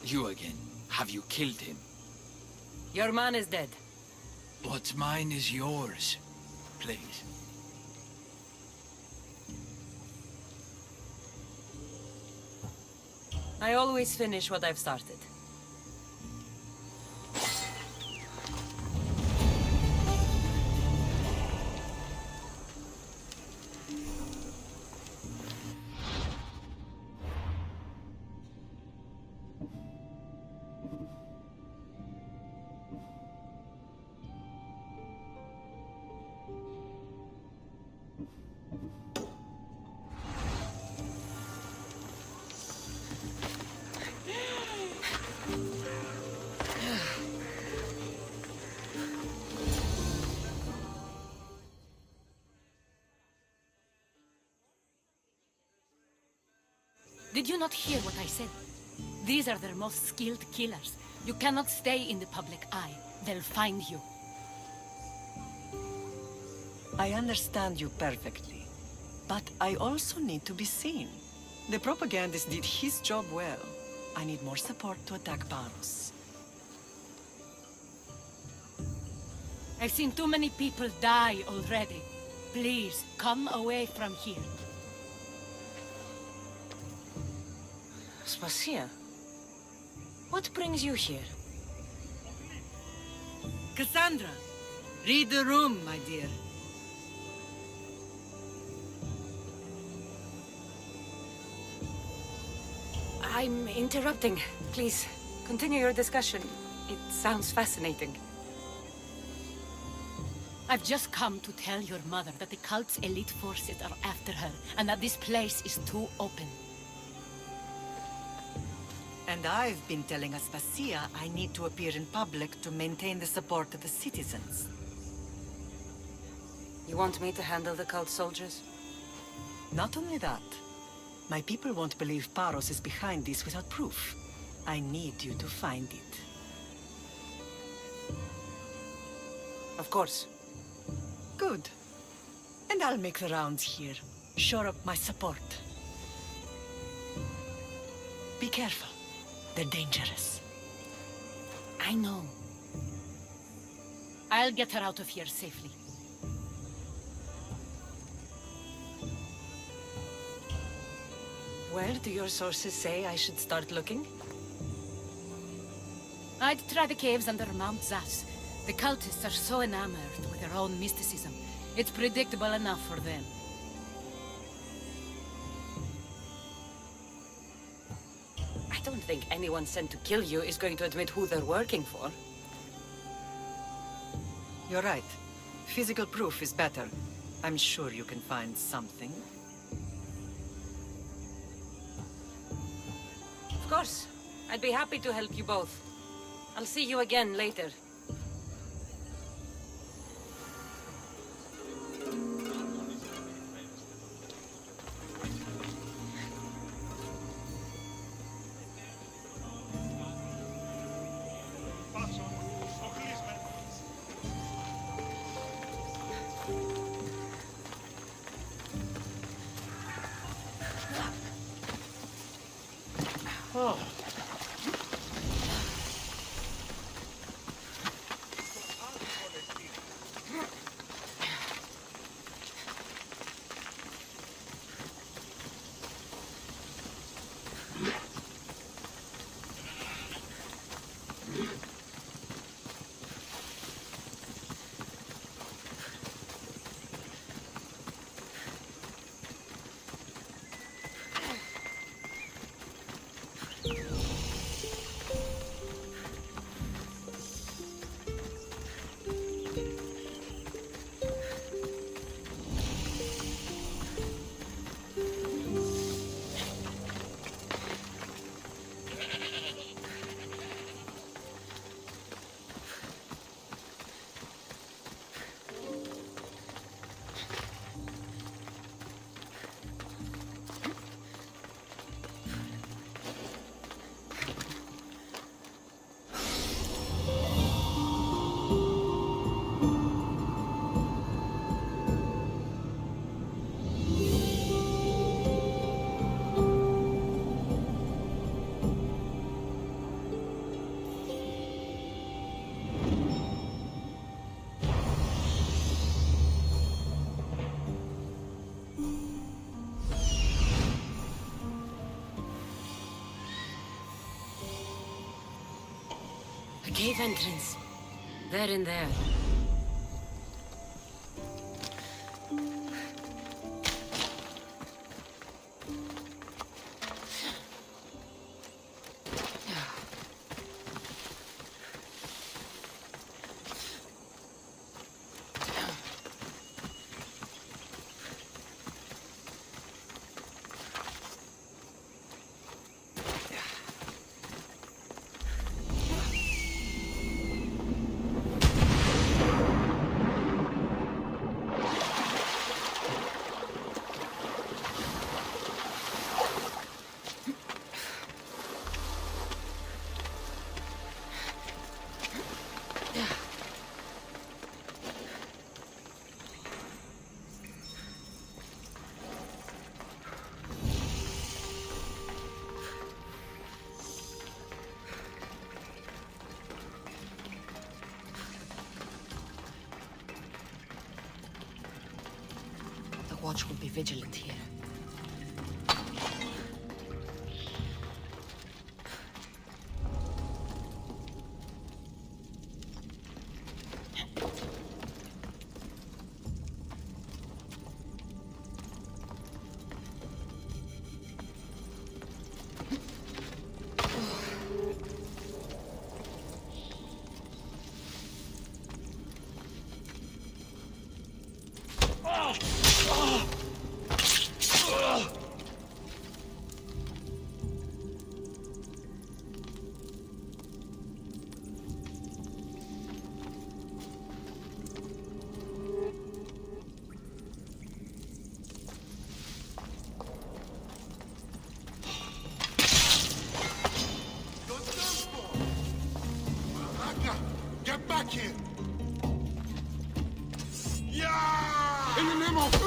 S12: You again. Have you killed him?
S1: Your man is dead.
S12: What's mine is yours. Please.
S1: I always finish what I've started.
S6: Did you not hear what I said? These are their most skilled killers. You cannot stay in the public eye. They'll find you.
S8: I understand you perfectly, but I also need to be seen. The propagandist did his job well. I need more support to attack Paros.
S6: I've seen too many people die already. Please, come away from here.
S1: Spacia, what brings you here?
S8: Cassandra, read the room, my dear.
S1: I'm interrupting. Please, continue your discussion. It sounds fascinating.
S6: I've just come to tell your mother that the cult's elite forces are after her, and that this place is too open.
S8: And I've been telling Aspasia I need to appear in public to maintain the support of the citizens.
S1: You want me to handle the cult soldiers?
S8: Not only that, my people won't believe Paros is behind this without proof. I need you to find it.
S1: Of course.
S8: Good. And I'll make the rounds here. Shore up my support. Be careful. They're dangerous.
S6: I know. I'll get her out of here safely.
S1: Where do your sources say I should start looking?
S6: I'd try the caves under Mount Zas. The cultists are so enamored with their own mysticism. It's predictable enough for them.
S1: I don't think anyone sent to kill you is going to admit who they're working for.
S8: You're right. Physical proof is better. I'm sure you can find something.
S1: Of course. I'd be happy to help you both. I'll see you again later. A cave entrance. There in there.
S7: The watch will be vigilant here.
S3: Get back here! Yeah! In the name of...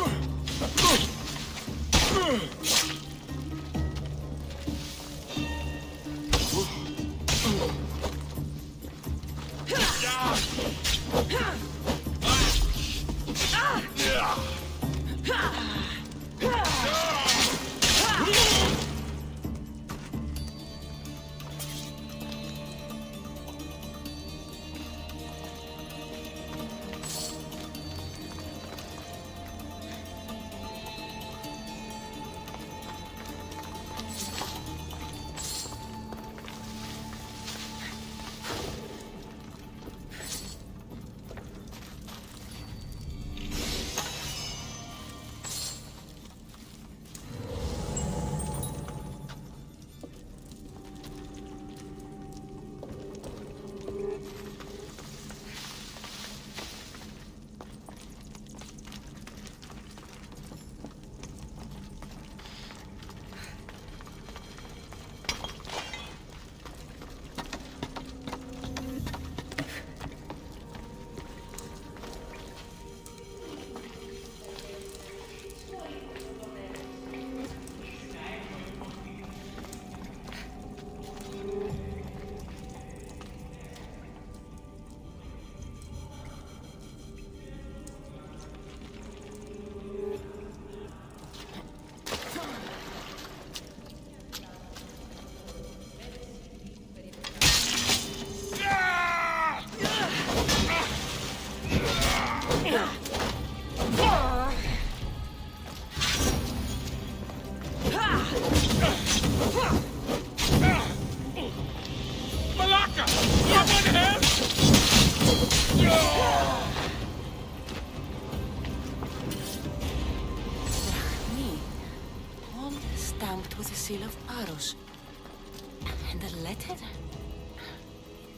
S1: And the letter?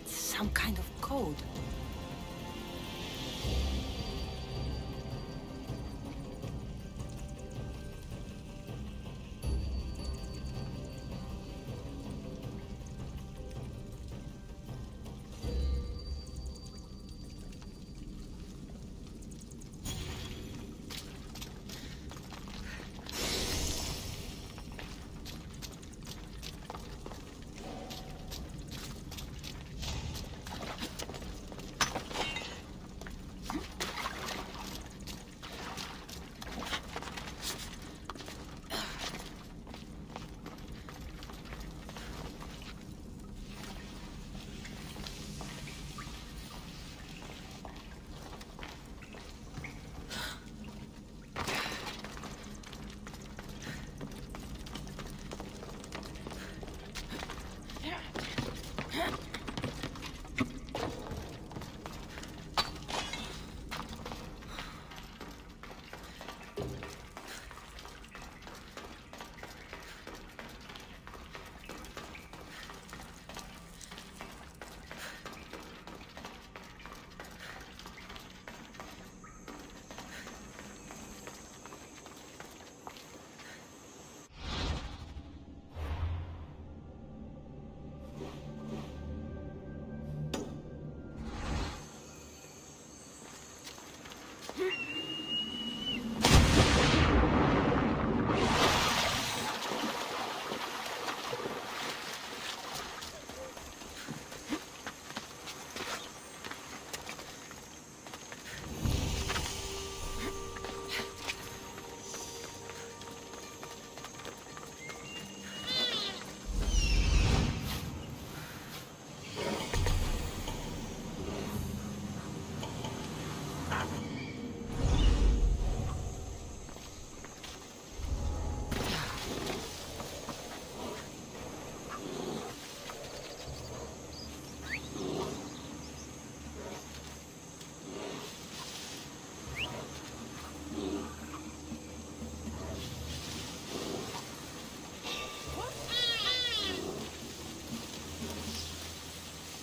S1: It's some kind of code.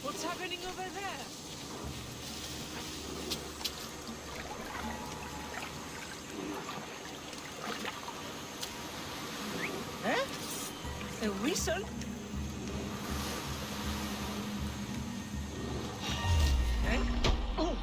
S5: What's happening over there?
S8: A whistle? Eh? Oh!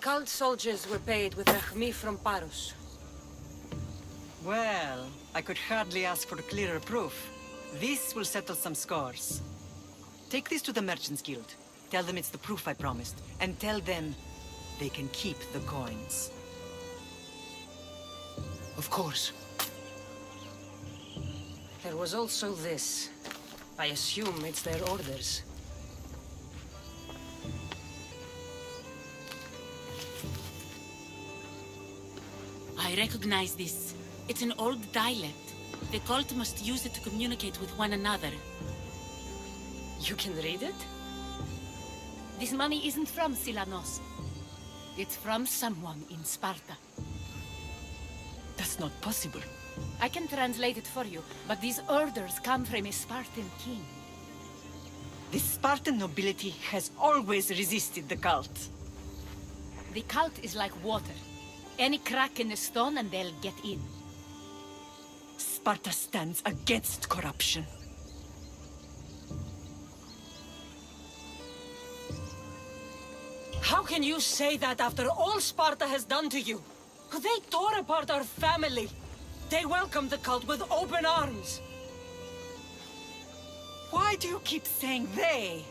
S1: cult soldiers were paid with Rachmi from Paros.
S8: Well, I could hardly ask for clearer proof. This will settle some scores. Take this to the Merchants Guild. Tell them it's the proof I promised. And tell them they can keep the coins.
S1: Of course. There was also this. I assume it's their orders.
S14: I recognize this. It's an old dialect. The cult must use it to communicate with one another.
S1: You can read it?
S6: This money isn't from Silanos. It's from someone in Sparta.
S8: That's not possible.
S6: I can translate it for you, but these orders come from a Spartan king.
S8: The Spartan nobility has always resisted the cult.
S6: The cult is like water. Any crack in the stone and they'll get in.
S8: Sparta stands against corruption.
S1: How can you say that after all Sparta has done to you? They tore apart our family. They welcomed the cult with open arms.
S8: Why do you keep saying they?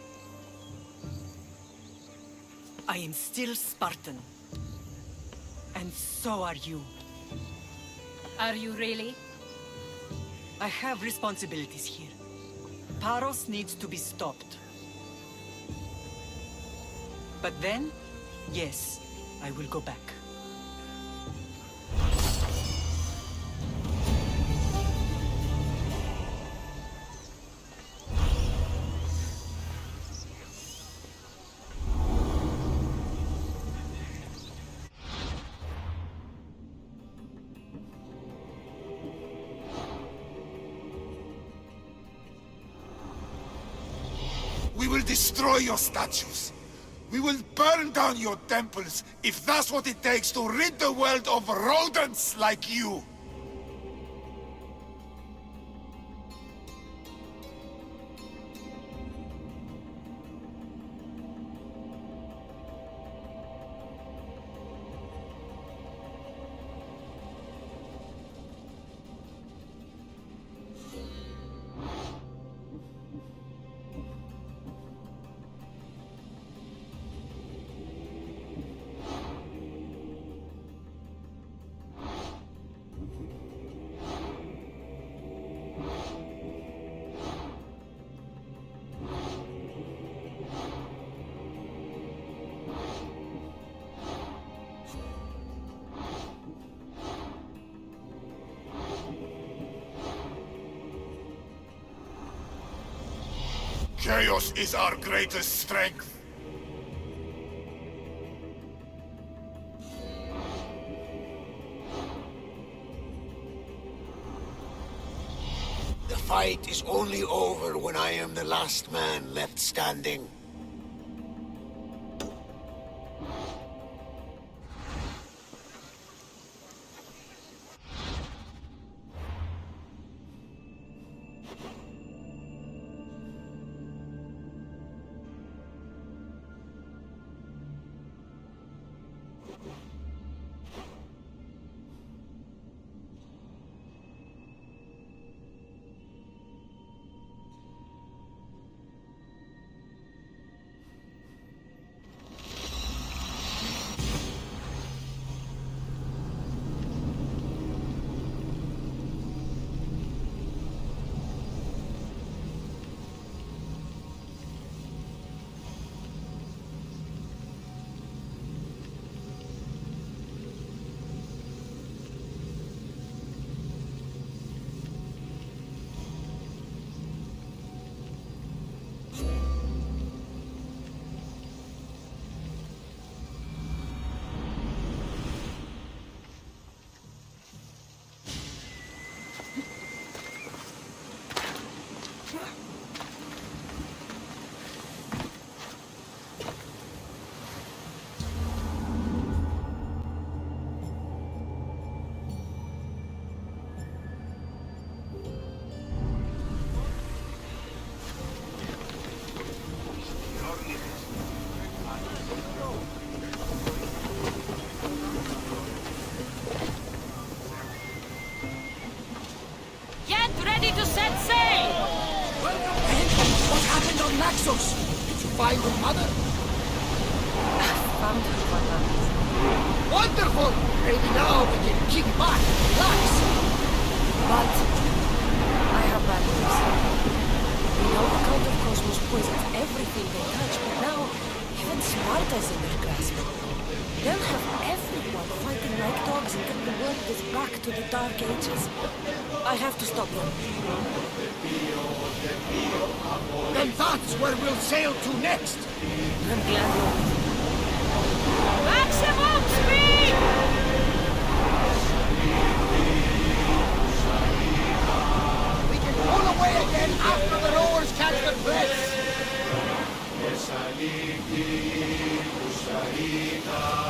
S8: I am still Spartan. And so are you.
S6: Are you really?
S8: I have responsibilities here. Paros needs to be stopped. But then, yes, I will go back.
S3: We will destroy your statues. We will burn down your temples if that's what it takes to rid the world of rodents like you. Chaos is our greatest strength.
S15: The fight is only over when I am the last man left standing. Naxos! Did you find your mother?
S1: Found her, Commander.
S15: Wonderful! Maybe now we can kick back and relax.
S1: But I have bad news. We know the Cult of Cosmos poisons everything they touch, but now even Sparta's in their grasp. They'll have everyone fighting like dogs until the world is back to the Dark Ages. I have to stop them.
S15: Then that's where we'll sail to next!
S1: I'm glad you're...
S5: Maximum speed!
S15: We can pull away again after the rowers catch their breath!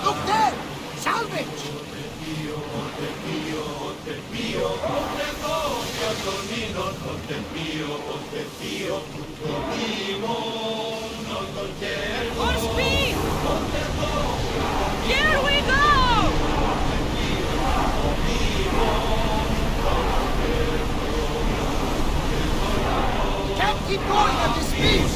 S15: Look there! Salvage!
S5: More speed! Here we go!
S15: Can't keep going at this speed!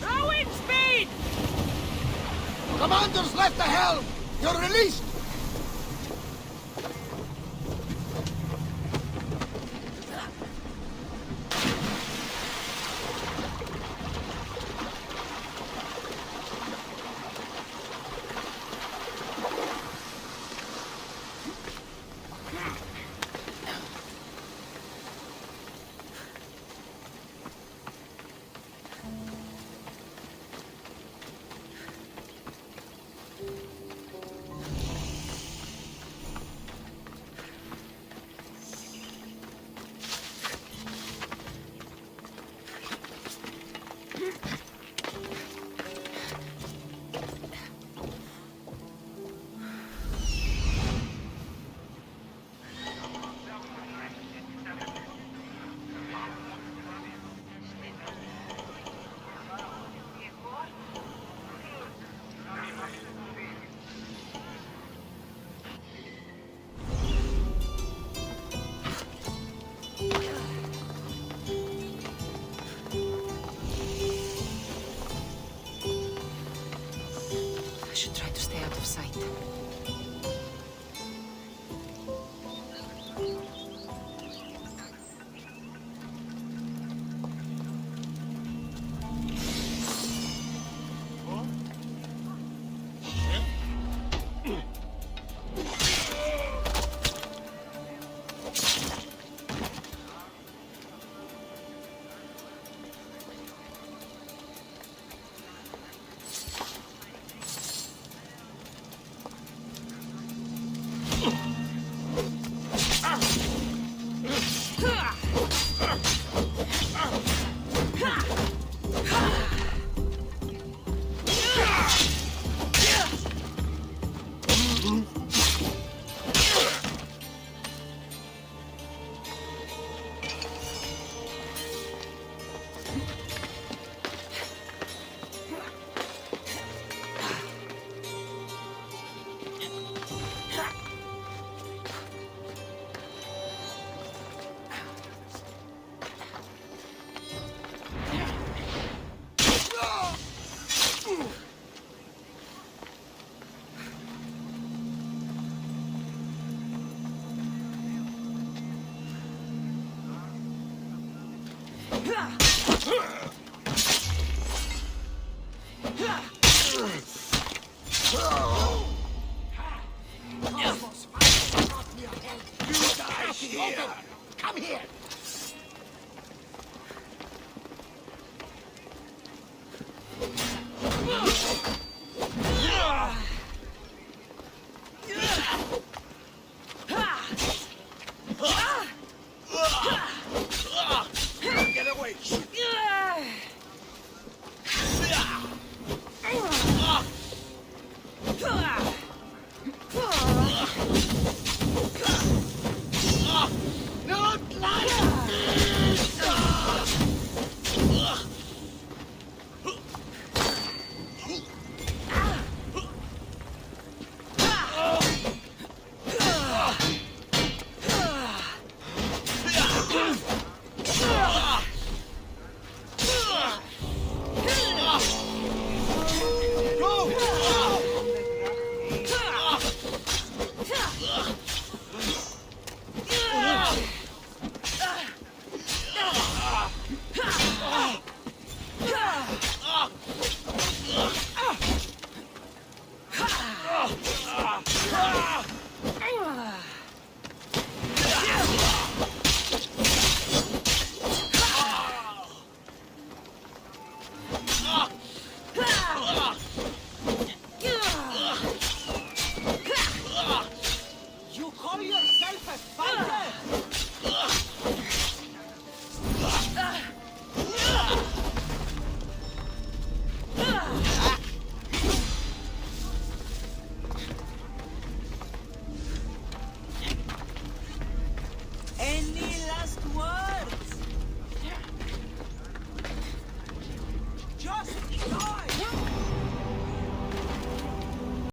S5: Rowing speed!
S15: Commander's left the helm! You're released!
S1: I should try to stay out of sight.
S15: Come here!